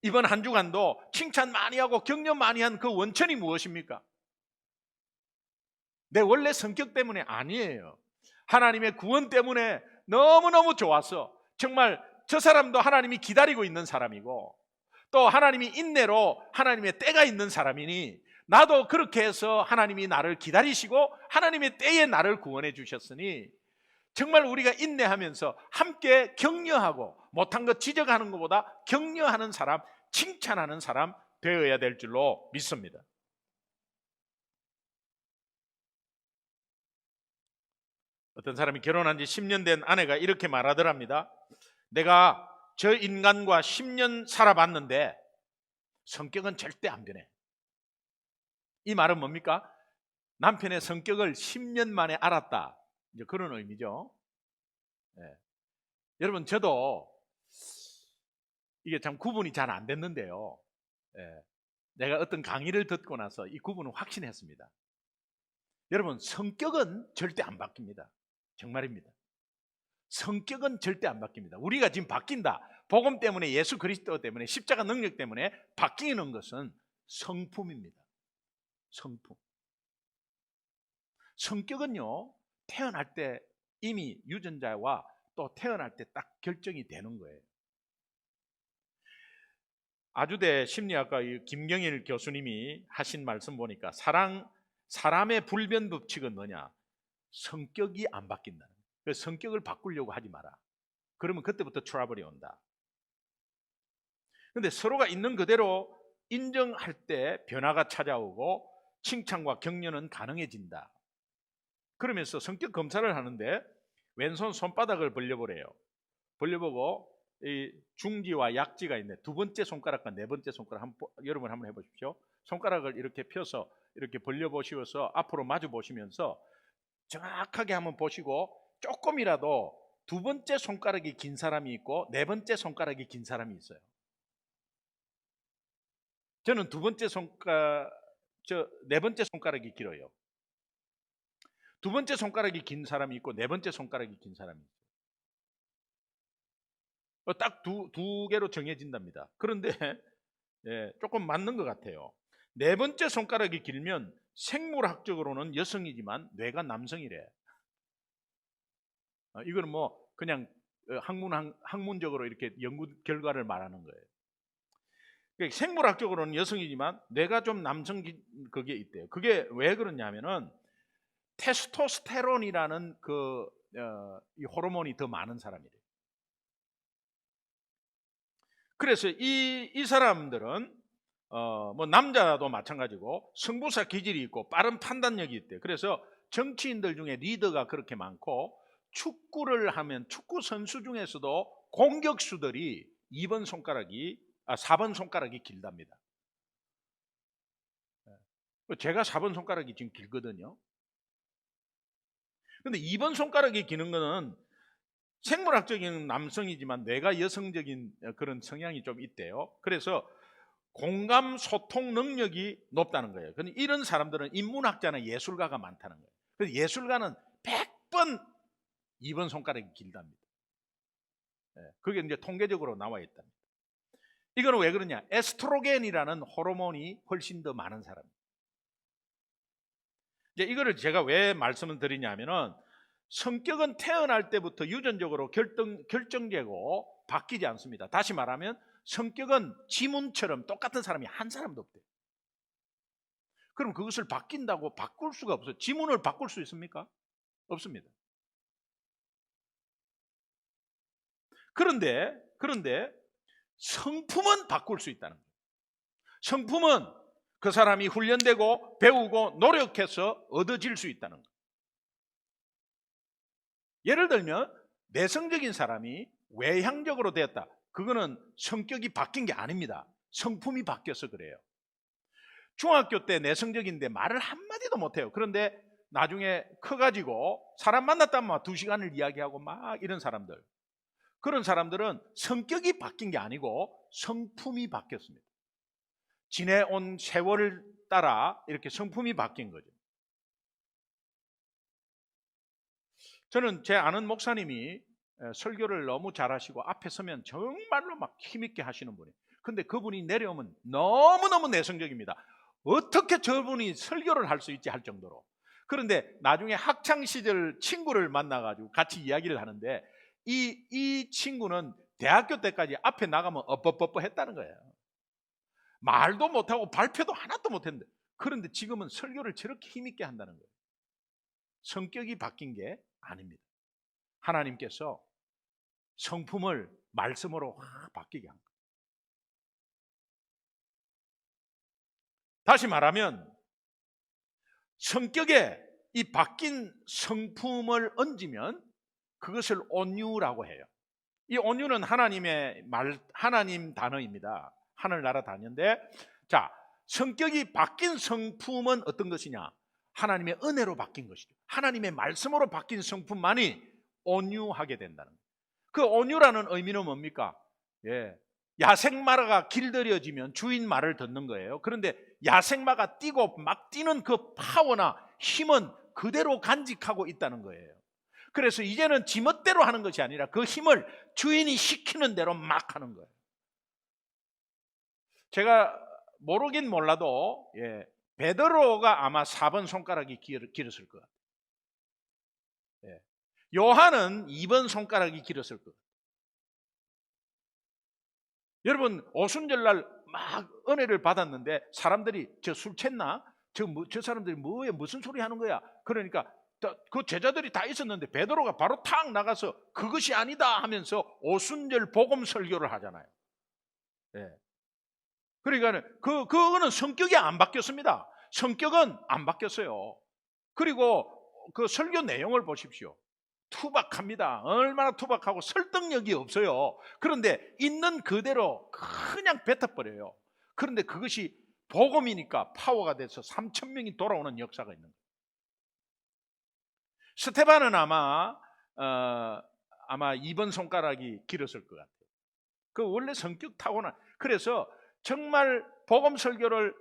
이번 한 주간도 칭찬 많이 하고 격려 많이 한 그 원천이 무엇입니까? 내 원래 성격 때문에 아니에요. 하나님의 구원 때문에 너무너무 좋았어. 정말 저 사람도 하나님이 기다리고 있는 사람이고, 또 하나님이 인내로 하나님의 때가 있는 사람이니 나도 그렇게 해서 하나님이 나를 기다리시고 하나님의 때에 나를 구원해 주셨으니, 정말 우리가 인내하면서 함께 격려하고, 못한 것 지적하는 것보다 격려하는 사람, 칭찬하는 사람 되어야 될 줄로 믿습니다. 어떤 사람이 결혼한 지 10년 된 아내가 이렇게 말하더랍니다. 내가 저 인간과 10년 살아봤는데 성격은 절대 안 변해. 이 말은 뭡니까? 남편의 성격을 10년 만에 알았다, 이제 그런 의미죠. 네. 여러분, 저도 이게 참 구분이 잘 안 됐는데요. 네. 내가 어떤 강의를 듣고 나서 이 구분을 확신했습니다. 여러분, 성격은 절대 안 바뀝니다. 정말입니다. 성격은 절대 안 바뀝니다. 우리가 지금 바뀐다, 복음 때문에, 예수 그리스도 때문에, 십자가 능력 때문에 바뀌는 것은 성품입니다. 성품. 성격은요, 태어날 때 이미 유전자와 또 태어날 때 딱 결정이 되는 거예요. 아주대 심리학과 김경일 교수님이 하신 말씀 보니까 사람의 불변 법칙은 뭐냐? 성격이 안 바뀐다는 거예요. 그래서 성격을 바꾸려고 하지 마라. 그러면 그때부터 트러블이 온다. 그런데 서로가 있는 그대로 인정할 때 변화가 찾아오고 칭찬과 격려는 가능해진다. 그러면서 성격 검사를 하는데 왼손 손바닥을 벌려보래요. 벌려보고 이 중지와 약지가 있네. 두 번째 손가락과 네 번째 손가락 여러분 한번 해보십시오. 손가락을 이렇게 펴서 이렇게 벌려 보시면서 앞으로 마주 보시면서 정확하게 한번 보시고 조금이라도 두 번째 손가락이 긴 사람이 있고 네 번째 손가락이 긴 사람이 있어요. 저는 네 번째 손가락이 길어요. 두 번째 손가락이 긴 사람이 있고 네 번째 손가락이 긴 사람이 있어요. 딱 두 개로 정해진답니다. 그런데 예, 조금 맞는 것 같아요. 네 번째 손가락이 길면 생물학적으로는 여성이지만 뇌가 남성이래. 이거는 뭐 그냥 학문적으로 이렇게 연구 결과를 말하는 거예요. 그러니까 생물학적으로는 여성이지만 뇌가 좀 남성 그게 있대요. 그게 왜 그러냐면은 테스토스테론이라는 이 호르몬이 더 많은 사람이래요. 그래서 이 사람들은 뭐 남자도 마찬가지고 승부사 기질이 있고 빠른 판단력이 있대요. 그래서 정치인들 중에 리더가 그렇게 많고 축구를 하면 축구 선수 중에서도 공격수들이 4번 손가락이 길답니다. 제가 4번 손가락이 지금 길거든요. 근데 2번 손가락이 기는 거는 생물학적인 남성이지만 뇌가 여성적인 그런 성향이 좀 있대요. 그래서 공감 소통 능력이 높다는 거예요. 근데 이런 사람들은 인문학자나 예술가가 많다는 거예요. 그래서 예술가는 100번 2번 손가락이 길답니다. 그게 이제 통계적으로 나와 있답니다. 이거는 왜 그러냐? 에스트로겐이라는 호르몬이 훨씬 더 많은 사람입니다. 이제 이거를 제가 왜 말씀을 드리냐면은 성격은 태어날 때부터 유전적으로 결정되고 바뀌지 않습니다. 다시 말하면 성격은 지문처럼 똑같은 사람이 한 사람도 없대요. 그럼 그것을 바뀐다고 바꿀 수가 없어요. 지문을 바꿀 수 있습니까? 없습니다. 그런데 성품은 바꿀 수 있다는 거예요. 성품은 그 사람이 훈련되고 배우고 노력해서 얻어질 수 있다는 거예요. 예를 들면 내성적인 사람이 외향적으로 되었다. 그거는 성격이 바뀐 게 아닙니다. 성품이 바뀌어서 그래요. 중학교 때 내성적인데 말을 한마디도 못해요. 그런데 나중에 커가지고 사람 만났다면 2시간을 이야기하고 막 이런 사람들. 그런 사람들은 성격이 바뀐 게 아니고 성품이 바뀌었습니다. 지내온 세월을 따라 이렇게 성품이 바뀐 거죠. 저는 제 아는 목사님이 설교를 너무 잘하시고 앞에 서면 정말로 막 힘있게 하시는 분이에요. 근데 그분이 내려오면 너무너무 내성적입니다. 어떻게 저분이 설교를 할 수 있지 할 정도로. 그런데 나중에 학창시절 친구를 만나가지고 같이 이야기를 하는데 이 친구는 대학교 때까지 앞에 나가면 엎엎엎 했다는 거예요. 말도 못하고 발표도 하나도 못했는데 그런데 지금은 설교를 저렇게 힘있게 한다는 거예요. 성격이 바뀐 게 아닙니다. 하나님께서 성품을 말씀으로 확 바뀌게 한 거예요. 다시 말하면 성격에 이 바뀐 성품을 얹으면 그것을 온유라고 해요. 이 온유는 하나님 단어입니다. 하늘나라 단어인데, 자, 성격이 바뀐 성품은 어떤 것이냐? 하나님의 은혜로 바뀐 것이죠. 하나님의 말씀으로 바뀐 성품만이 온유하게 된다는 거예요. 그 온유라는 의미는 뭡니까? 야생마가 길들여지면 주인 말을 듣는 거예요. 그런데 야생마가 뛰고 막 뛰는 그 파워나 힘은 그대로 간직하고 있다는 거예요. 그래서 이제는 지멋대로 하는 것이 아니라 그 힘을 주인이 시키는 대로 막 하는 거예요. 제가 모르긴 몰라도 베드로가 아마 4번 손가락이 길었을 것 같아요. 요한은 2번 손가락이 길었을 것 같아요. 여러분 오순절날 막 은혜를 받았는데 사람들이 저 술 챘나? 저 사람들이 무슨 소리 하는 거야? 그러니까 그 제자들이 다 있었는데 베드로가 바로 탁 나가서 그것이 아니다 하면서 오순절 복음 설교를 하잖아요. 그러니까 그거는 성격이 안 바뀌었습니다. 성격은 안 바뀌었어요. 그리고 그 설교 내용을 보십시오. 투박합니다. 얼마나 투박하고 설득력이 없어요. 그런데 있는 그대로 그냥 뱉어버려요. 그런데 그것이 복음이니까 파워가 돼서 3천 명이 돌아오는 역사가 있는 거예요. 스테반은 아마 2번 손가락이 길었을 것 같아요. 그 원래 성격 타고난, 그래서 정말 복음 설교를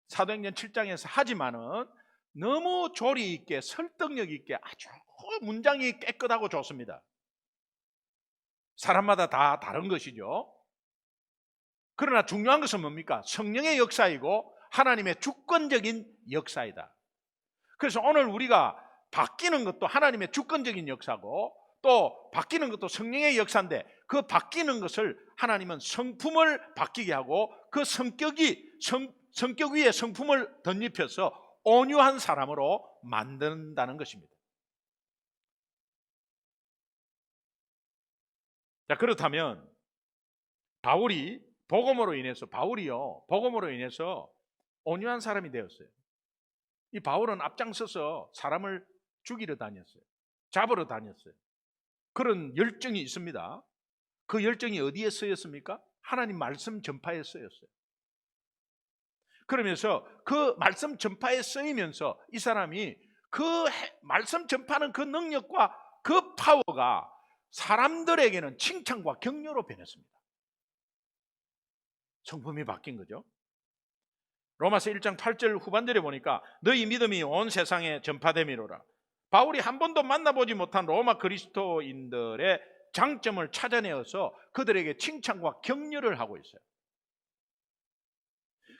사도행전 7장에서 하지만은 너무 조리 있게 설득력 있게 아주 문장이 깨끗하고 좋습니다. 사람마다 다 다른 것이죠. 그러나 중요한 것은 뭡니까? 성령의 역사이고 하나님의 주권적인 역사이다. 그래서 오늘 우리가 바뀌는 것도 하나님의 주권적인 역사고 또 바뀌는 것도 성령의 역사인데 그 바뀌는 것을 하나님은 성품을 바뀌게 하고 그 성격 위에 성품을 덧입혀서 온유한 사람으로 만든다는 것입니다. 자, 그렇다면 바울이요, 복음으로 인해서 온유한 사람이 되었어요. 이 바울은 앞장서서 사람을 죽이러 다녔어요. 잡으러 다녔어요. 그런 열정이 있습니다. 그 열정이 어디에 쓰였습니까? 하나님 말씀 전파에 쓰였어요. 그러면서 그 말씀 전파에 쓰이면서 이 사람이 그 말씀 전파하는 그 능력과 그 파워가 사람들에게는 칭찬과 격려로 변했습니다. 성품이 바뀐 거죠. 로마서 1장 8절 후반절에 보니까 너희 믿음이 온 세상에 전파됨이로라. 바울이 한 번도 만나보지 못한 로마 그리스도인들의 장점을 찾아내어서 그들에게 칭찬과 격려를 하고 있어요.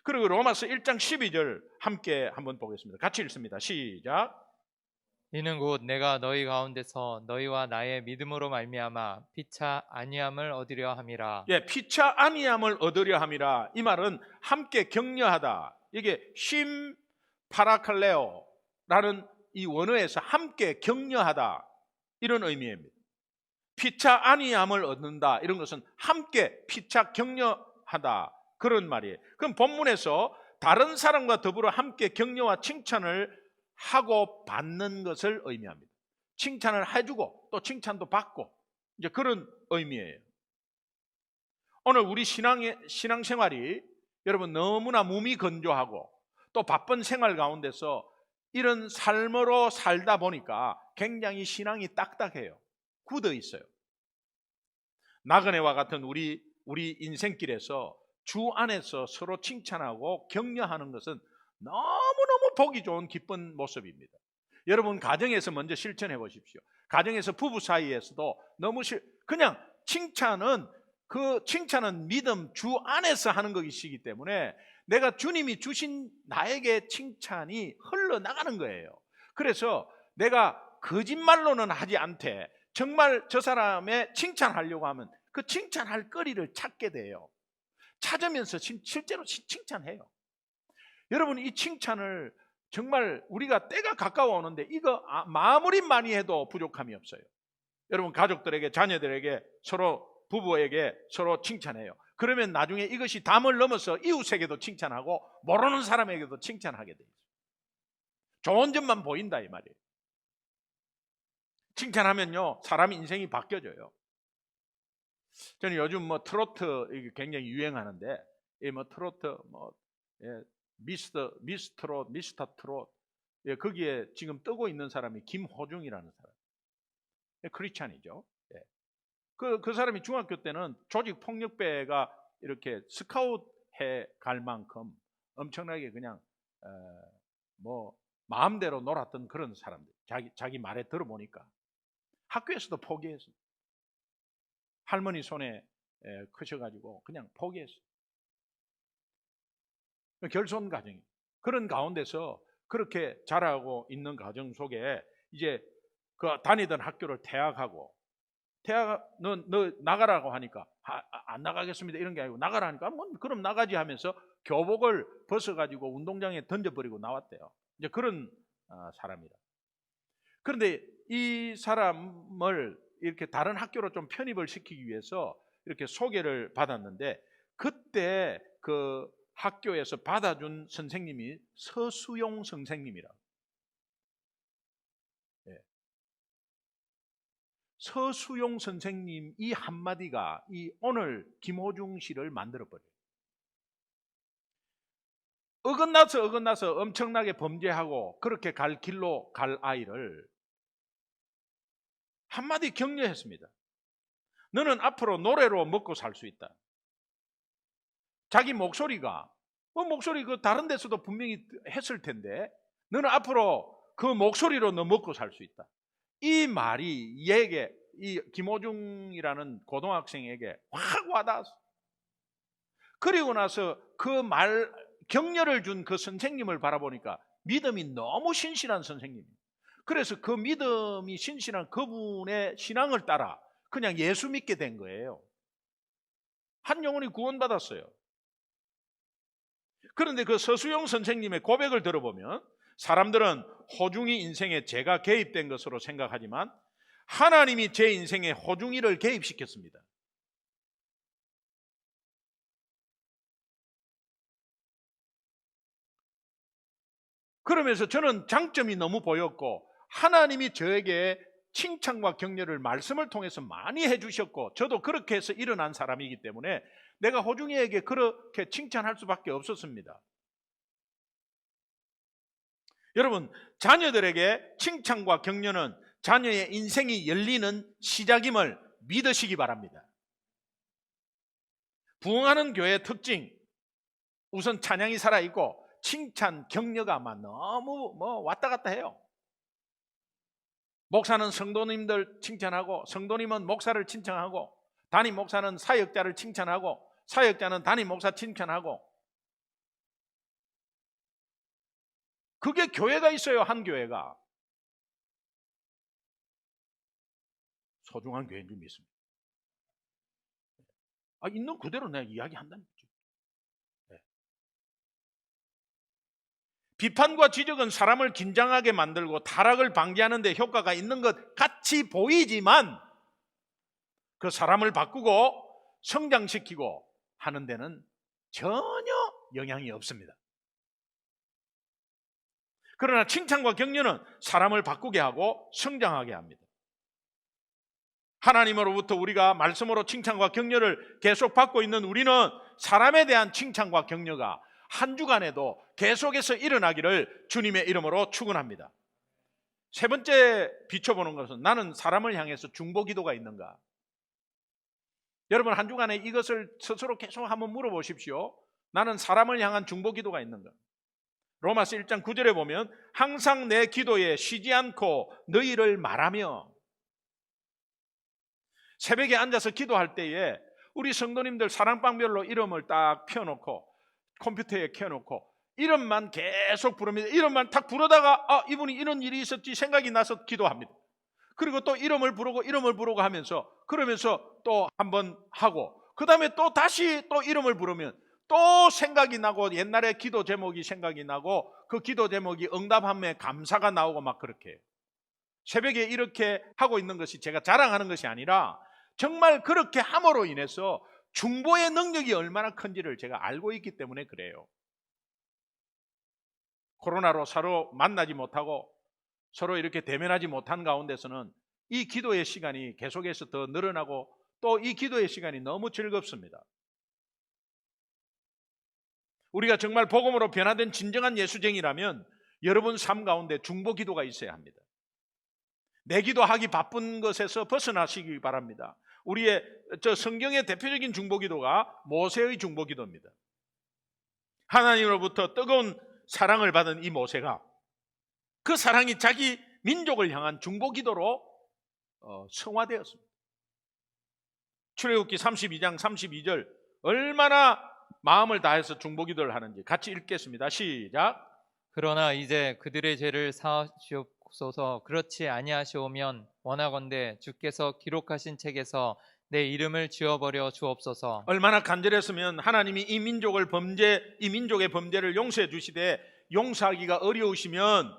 그리고 로마서 1장 12절 함께 한번 보겠습니다. 같이 읽습니다. 시작. 이는 곧 내가 너희 가운데서 너희와 나의 믿음으로 말미암아 피차 아니함을 얻으려 함이라. 예, 피차 아니함을 얻으려 함이라. 이 말은 함께 격려하다. 이게 쉼 파라칼레오라는 이 원어에서 함께 격려하다 이런 의미입니다. 피차 아니함을 얻는다 이런 것은 함께 피차 격려하다 그런 말이에요. 그럼 본문에서 다른 사람과 더불어 함께 격려와 칭찬을 하고 받는 것을 의미합니다. 칭찬을 해주고 또 칭찬도 받고 이제 그런 의미예요. 오늘 우리 신앙생활이 여러분 너무나 몸이 건조하고 또 바쁜 생활 가운데서 이런 삶으로 살다 보니까 굉장히 신앙이 딱딱해요. 굳어 있어요. 나그네와 같은 우리 인생길에서 주 안에서 서로 칭찬하고 격려하는 것은 너무너무 보기 좋은 기쁜 모습입니다. 여러분 가정에서 먼저 실천해 보십시오. 가정에서 부부 사이에서도 그냥 칭찬은 믿음 주 안에서 하는 것이기 때문에 내가 주님이 주신 나에게 칭찬이 흘러나가는 거예요. 그래서 내가 거짓말로는 하지 않되 정말 저 사람의 칭찬하려고 하면 그 칭찬할 거리를 찾게 돼요. 찾으면서 실제로 칭찬해요. 여러분 이 칭찬을 정말 우리가 때가 가까워 오는데 이거 마무리 많이 해도 부족함이 없어요. 여러분 가족들에게 자녀들에게 서로 부부에게 서로 칭찬해요. 그러면 나중에 이것이 담을 넘어서 이웃에게도 칭찬하고 모르는 사람에게도 칭찬하게 돼요. 좋은 점만 보인다 이 말이에요. 칭찬하면요 사람 인생이 바뀌어져요. 저는 요즘 트로트 이게 굉장히 유행하는데 이 트로트 미스터 트롯 거기에 지금 뜨고 있는 사람이 김호중이라는 사람, 크리스찬이죠. 그 사람이 중학교 때는 조직 폭력배가 이렇게 스카웃해 갈 만큼 엄청나게 그냥 마음대로 놀았던 그런 사람들. 자기 말에 들어보니까 학교에서도 포기했어요. 할머니 손에 크셔가지고 그냥 포기했어요. 결손 가정이 그런 가운데서 그렇게 자라고 있는 가정 속에 이제 그 다니던 학교를 퇴학하고 너 나가라고 하니까 안 나가겠습니다 이런 게 아니고 나가라니까 그럼 나가지 하면서 교복을 벗어가지고 운동장에 던져버리고 나왔대요. 이제 그런 사람이다. 그런데 이 사람을 이렇게 다른 학교로 좀 편입을 시키기 위해서 이렇게 소개를 받았는데 그때 그 학교에서 받아준 선생님이 서수용 선생님이라. 서수용 선생님 이 한마디가 이 오늘 김호중 씨를 만들어버려요. 어긋나서 엄청나게 범죄하고 그렇게 갈 길로 갈 아이를 한마디 격려했습니다. 너는 앞으로 노래로 먹고 살 수 있다. 자기 목소리가 목소리 그 다른 데서도 분명히 했을 텐데 너는 앞으로 그 목소리로 너 먹고 살 수 있다. 이 말이 얘에게 이 김호중이라는 고등학생에게 확 와닿았어. 그리고 나서 그 말 격려를 준 그 선생님을 바라보니까 믿음이 너무 신실한 선생님이에요. 그래서 그 믿음이 신실한 그분의 신앙을 따라 그냥 예수 믿게 된 거예요. 한 영혼이 구원받았어요. 그런데 그 서수용 선생님의 고백을 들어보면 사람들은 호중이 인생에 제가 개입된 것으로 생각하지만 하나님이 제 인생에 호중이를 개입시켰습니다. 그러면서 저는 장점이 너무 보였고 하나님이 저에게 칭찬과 격려를 말씀을 통해서 많이 해주셨고 저도 그렇게 해서 일어난 사람이기 때문에 내가 호중이에게 그렇게 칭찬할 수밖에 없었습니다. 여러분, 자녀들에게 칭찬과 격려는 자녀의 인생이 열리는 시작임을 믿으시기 바랍니다. 부흥하는 교회의 특징, 우선 찬양이 살아있고 칭찬, 격려가 아마 너무 왔다 갔다 해요. 목사는 성도님들 칭찬하고 성도님은 목사를 칭찬하고 담임 목사는 사역자를 칭찬하고 사역자는 담임 목사 칭찬하고 그게 교회가 있어요. 한 교회가. 소중한 교회인 줄 믿습니다. 있는 그대로 내가 이야기한다는 거죠. 네. 비판과 지적은 사람을 긴장하게 만들고 타락을 방지하는 데 효과가 있는 것 같이 보이지만 그 사람을 바꾸고 성장시키고 하는 데는 전혀 영향이 없습니다. 그러나 칭찬과 격려는 사람을 바꾸게 하고 성장하게 합니다. 하나님으로부터 우리가 말씀으로 칭찬과 격려를 계속 받고 있는 우리는 사람에 대한 칭찬과 격려가 한 주간에도 계속해서 일어나기를 주님의 이름으로 축원합니다. 세 번째 비춰보는 것은 나는 사람을 향해서 중보기도가 있는가? 여러분 한 주간에 이것을 스스로 계속 한번 물어보십시오. 나는 사람을 향한 중보기도가 있는가? 로마서 1장 9절에 보면 항상 내 기도에 쉬지 않고 너희를 말하며 새벽에 앉아서 기도할 때에 우리 성도님들 사랑방별로 이름을 딱 펴놓고 컴퓨터에 켜놓고 이름만 계속 부릅니다. 이름만 딱 부르다가 이분이 이런 일이 있었지 생각이 나서 기도합니다. 그리고 또 이름을 부르고 하면서 그러면서 또 한번 하고 그 다음에 또 다시 또 이름을 부르면 또 생각이 나고 옛날에 기도 제목이 생각이 나고 그 기도 제목이 응답함에 감사가 나오고 막 그렇게 해요. 새벽에 이렇게 하고 있는 것이 제가 자랑하는 것이 아니라 정말 그렇게 함으로 인해서 중보의 능력이 얼마나 큰지를 제가 알고 있기 때문에 그래요. 코로나로 서로 만나지 못하고 서로 이렇게 대면하지 못한 가운데서는 이 기도의 시간이 계속해서 더 늘어나고 또 이 기도의 시간이 너무 즐겁습니다. 우리가 정말 복음으로 변화된 진정한 예수쟁이라면 여러분 삶 가운데 중보 기도가 있어야 합니다. 내 기도하기 바쁜 것에서 벗어나시기 바랍니다. 우리의 성경의 대표적인 중보 기도가 모세의 중보 기도입니다. 하나님으로부터 뜨거운 사랑을 받은 이 모세가 그 사랑이 자기 민족을 향한 중보 기도로 성화되었습니다. 출애굽기 32장 32절 얼마나 마음을 다해서 중보 기도를 하는지 같이 읽겠습니다. 시작. 그러나 이제 그들의 죄를 사하시옵소서. 그렇지 아니하시오면 원하건대 주께서 기록하신 책에서 내 이름을 지워버려 주옵소서. 얼마나 간절했으면 하나님이 이 민족의 범죄를 용서해 주시되 용서하기가 어려우시면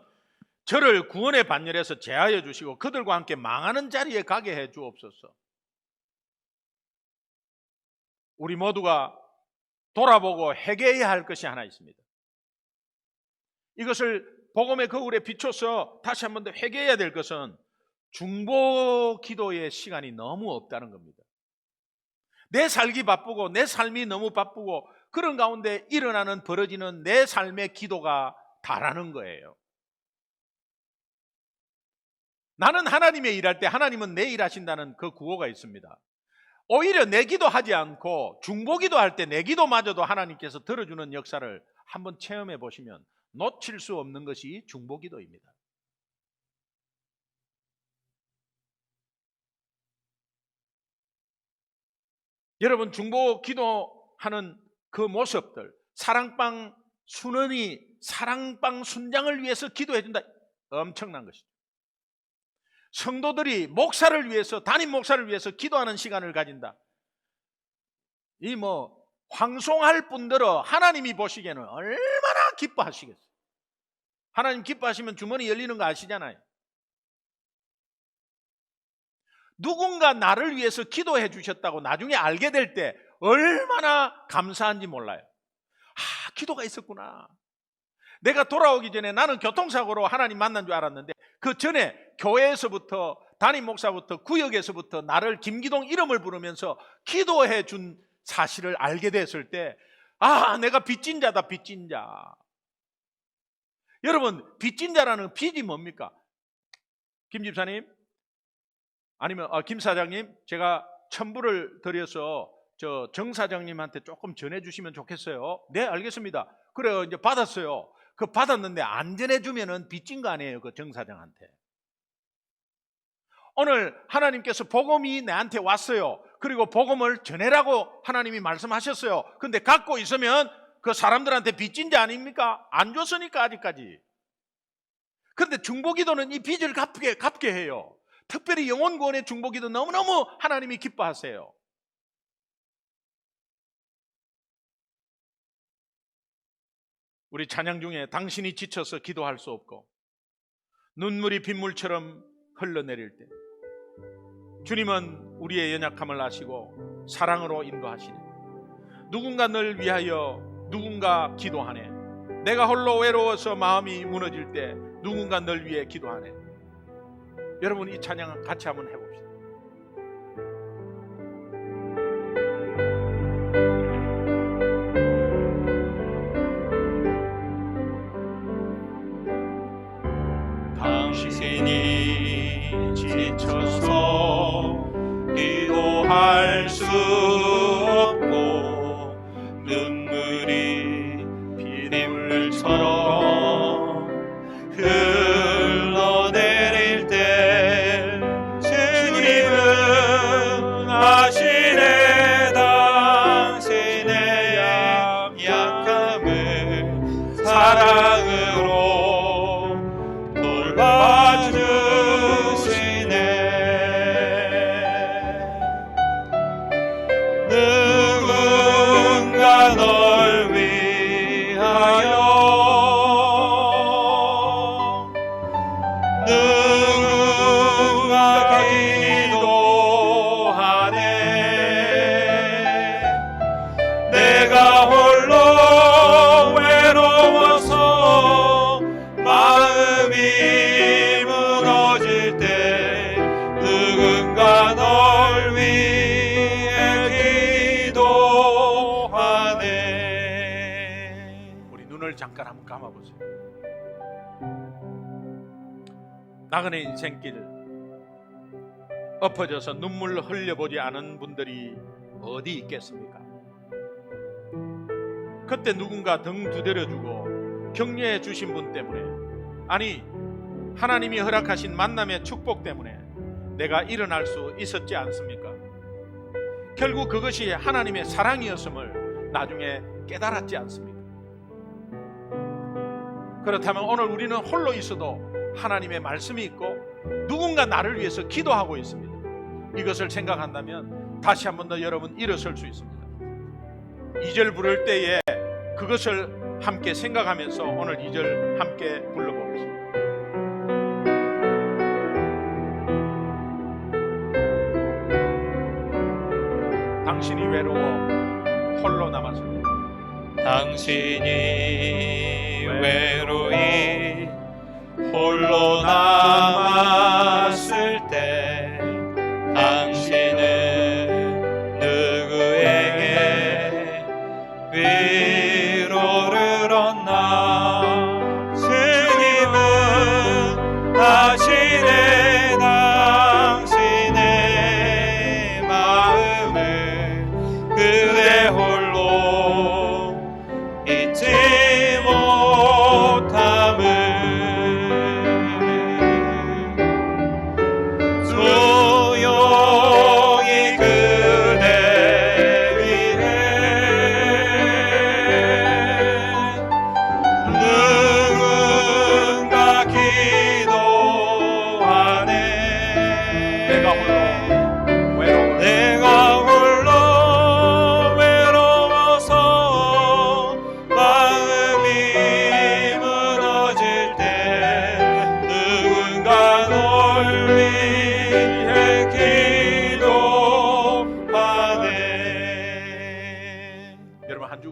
저를 구원의 반열에서 제하여 주시고 그들과 함께 망하는 자리에 가게 해 주옵소서. 우리 모두가 돌아보고 회개해야 할 것이 하나 있습니다. 이것을 복음의 거울에 비춰서 다시 한 번 더 회개해야 될 것은 중보 기도의 시간이 너무 없다는 겁니다. 내 살기 바쁘고 내 삶이 너무 바쁘고 그런 가운데 일어나는 벌어지는 내 삶의 기도가 다라는 거예요. 나는 하나님의 일할 때 하나님은 내 일하신다는 그 구호가 있습니다. 오히려 내 기도하지 않고 중보 기도할 때 내 기도마저도 하나님께서 들어주는 역사를 한번 체험해 보시면 놓칠 수 없는 것이 중보 기도입니다. 여러분, 중보 기도하는 그 모습들, 사랑방 순원이 사랑방 순장을 위해서 기도해 준다. 엄청난 것이죠. 성도들이 목사를 위해서, 담임 목사를 위해서 기도하는 시간을 가진다. 이 황송할 뿐더러 하나님이 보시기에는 얼마나 기뻐하시겠어요. 하나님 기뻐하시면 주머니 열리는 거 아시잖아요. 누군가 나를 위해서 기도해 주셨다고 나중에 알게 될 때 얼마나 감사한지 몰라요. 기도가 있었구나. 내가 돌아오기 전에 나는 교통사고로 하나님 만난 줄 알았는데 그 전에 교회에서부터 담임 목사부터 구역에서부터 나를 김기동 이름을 부르면서 기도해 준 사실을 알게 됐을 때 내가 빚진 자다, 빚진 자. 여러분, 빚진 자라는 빚이 뭡니까? 김 집사님, 아니면 김 사장님, 제가 첨부를 드려서 정 사장님한테 조금 전해주시면 좋겠어요. 네, 알겠습니다. 그래요, 이제 받았어요. 그 받았는데 안 전해주면은 빚진 거 아니에요, 그 정 사장한테. 오늘 하나님께서 복음이 내한테 왔어요. 그리고 복음을 전해라고 하나님이 말씀하셨어요. 근데 갖고 있으면 그 사람들한테 빚진 자 아닙니까? 안 줬으니까 아직까지. 근데 중보기도는 이 빚을 갚게 해요. 특별히 영혼구원의 중보기도 너무너무 하나님이 기뻐하세요. 우리 찬양 중에 당신이 지쳐서 기도할 수 없고 눈물이 빗물처럼 흘러내릴 때 주님은 우리의 연약함을 아시고 사랑으로 인도하시네. 누군가 널 위하여 누군가 기도하네. 내가 홀로 외로워서 마음이 무너질 때 누군가 널 위해 기도하네. 여러분, 이 찬양 같이 한번 해봅시다. 당신이 지쳐서 기도할 수 없고 눈물이 빗물처럼 흘러내릴 때 주님은 아시네. 당신의 약함을 사랑으로 누군가 널 위하여 누군가 기도하네. 내가 홀로 외로워서 마음이 무너질 때 누군가 널 위해 기도하네. 우리 눈을 잠깐 한번 감아보세요. 나그네 인생길 엎어져서 눈물 흘려보지 않은 분들이 어디 있겠습니까? 그때 누군가 등 두드려주고 격려해 주신 분 때문에, 아니 하나님이 허락하신 만남의 축복 때문에 내가 일어날 수 있었지 않습니까? 결국 그것이 하나님의 사랑이었음을 나중에 깨달았지 않습니까? 그렇다면 오늘 우리는 홀로 있어도 하나님의 말씀이 있고 누군가 나를 위해서 기도하고 있습니다. 이것을 생각한다면 다시 한 번 더 여러분 일어설 수 있습니다. 2절 부를 때에 그것을 함께 생각하면서 오늘 2절 함께 불러보겠습니다. 당신이 외로워 홀로 남았을 때, 당신이 외로이 홀로 남았을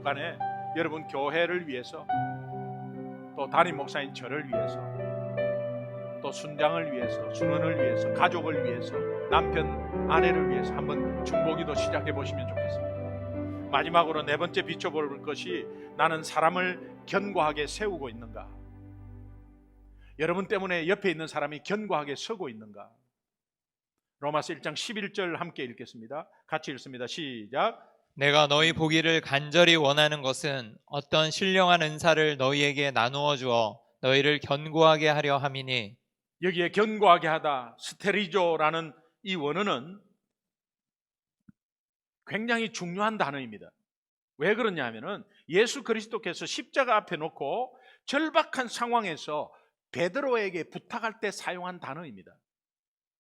간에 여러분 교회를 위해서, 또 담임 목사인 저를 위해서, 또 순장을 위해서, 순원을 위해서, 가족을 위해서, 남편, 아내를 위해서 한번 중보기도 시작해 보시면 좋겠습니다. 마지막으로 네 번째 비춰볼 것이, 나는 사람을 견고하게 세우고 있는가? 여러분 때문에 옆에 있는 사람이 견고하게 서고 있는가? 로마서 1장 11절 함께 읽겠습니다. 같이 읽습니다. 시작. 내가 너희 보기를 간절히 원하는 것은 어떤 신령한 은사를 너희에게 나누어 주어 너희를 견고하게 하려 함이니. 여기에 견고하게 하다, 스테리조라는 이 원어는 굉장히 중요한 단어입니다. 왜 그러냐 하면은 예수 그리스도께서 십자가 앞에 놓고 절박한 상황에서 베드로에게 부탁할 때 사용한 단어입니다.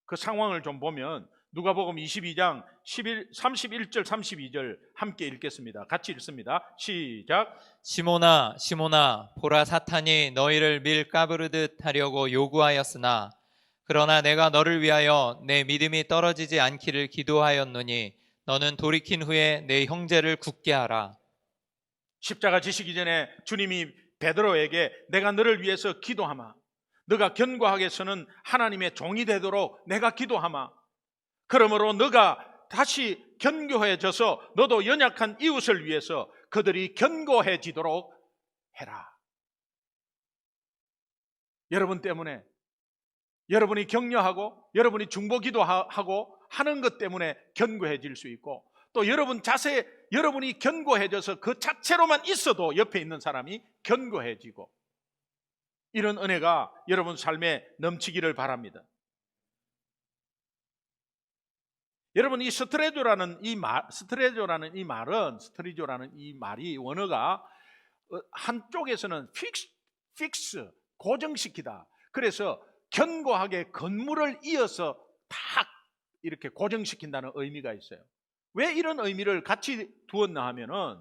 그 상황을 좀 보면 누가복음 22장 31절 32절 함께 읽겠습니다. 같이 읽습니다. 시작. 시몬아 시몬아 보라 사탄이 너희를 밀 까부르듯 하려고 요구하였으나 그러나 내가 너를 위하여 내 믿음이 떨어지지 않기를 기도하였노니 너는 돌이킨 후에 내 형제를 굳게 하라. 십자가 지시기 전에 주님이 베드로에게 내가 너를 위해서 기도하마, 너가 견고하게 서는 하나님의 종이 되도록 내가 기도하마, 그러므로 너가 다시 견고해져서 너도 연약한 이웃을 위해서 그들이 견고해지도록 해라. 여러분 때문에, 여러분이 격려하고 여러분이 중보기도하고 하는 것 때문에 견고해질 수 있고, 또 여러분 자세, 여러분이 견고해져서 그 자체로만 있어도 옆에 있는 사람이 견고해지고, 이런 은혜가 여러분 삶에 넘치기를 바랍니다. 여러분, 이 스트리조라는 이 말이 원어가 한쪽에서는 픽스 고정시키다. 그래서 견고하게 건물을 이어서 탁 이렇게 고정시킨다는 의미가 있어요. 왜 이런 의미를 같이 두었나 하면은,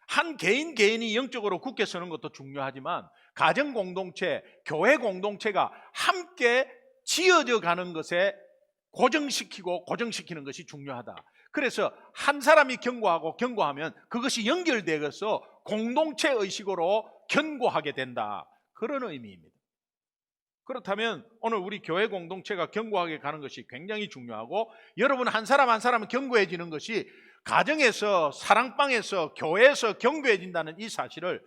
한 개인이 영적으로 굳게 서는 것도 중요하지만 가정 공동체, 교회 공동체가 함께 지어져 가는 것에 고정시키는 것이 중요하다. 그래서 한 사람이 견고하면 그것이 연결되어서 공동체 의식으로 견고하게 된다. 그런 의미입니다. 그렇다면 오늘 우리 교회 공동체가 견고하게 가는 것이 굉장히 중요하고, 여러분 한 사람 한 사람은 견고해지는 것이 가정에서, 사랑방에서, 교회에서 견고해진다는 이 사실을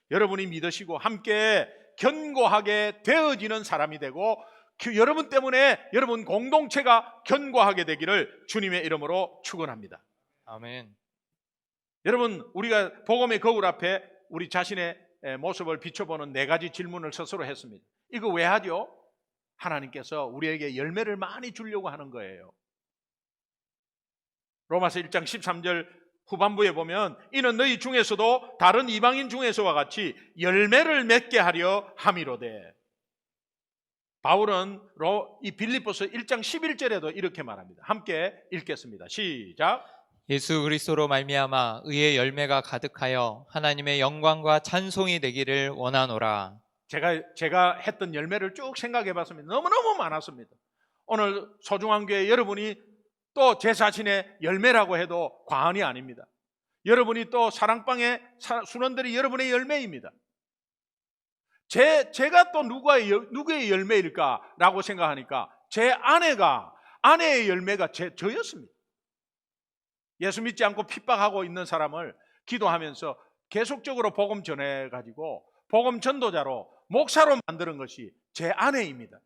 여러분이 믿으시고 함께 견고하게 되어지는 사람이 되고, 여러분 때문에 여러분 공동체가 견고하게 되기를 주님의 이름으로 축원합니다. 아멘. 여러분, 우리가 복음의 거울 앞에 우리 자신의 모습을 비춰보는 네 가지 질문을 스스로 했습니다. 이거 왜 하죠? 하나님께서 우리에게 열매를 많이 주려고 하는 거예요. 로마서 1장 13절 후반부에 보면, 이는 너희 중에서도 다른 이방인 중에서와 같이 열매를 맺게 하려 함이로되. 바울은 이 빌립보서 1장 11절에도 이렇게 말합니다. 함께 읽겠습니다. 시작. 예수 그리스도로 말미암아 의의 열매가 가득하여 하나님의 영광과 찬송이 되기를 원하노라. 제가 했던 열매를 쭉 생각해 봤습니다. 너무너무 많았습니다. 오늘 소중한 교회 여러분이 또 제 자신의 열매라고 해도 과언이 아닙니다. 여러분이 또 사랑방의 순원들이 여러분의 열매입니다. 제가 또 누구의 열매일까라고 생각하니까 제 아내의 열매가 저였습니다. 예수 믿지 않고 핍박하고 있는 사람을 기도하면서 계속적으로 복음 전해가지고 복음 전도자로, 목사로 만드는 것이 제 아내입니다.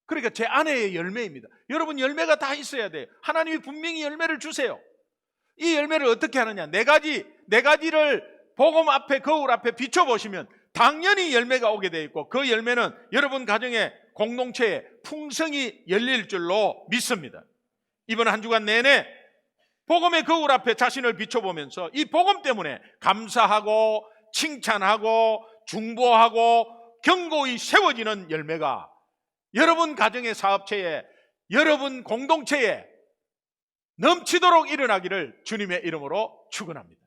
그러니까 제 아내의 열매입니다. 여러분 열매가 다 있어야 돼요. 하나님이 분명히 열매를 주세요. 이 열매를 어떻게 하느냐, 네 가지를 복음 앞에, 거울 앞에 비춰보시면 당연히 열매가 오게 되어 있고, 그 열매는 여러분 가정의 공동체에 풍성이 열릴 줄로 믿습니다. 이번 한 주간 내내 복음의 거울 앞에 자신을 비춰보면서 이 복음 때문에 감사하고 칭찬하고 중보하고 견고히 세워지는 열매가 여러분 가정의 사업체에, 여러분 공동체에 넘치도록 일어나기를 주님의 이름으로 축원합니다.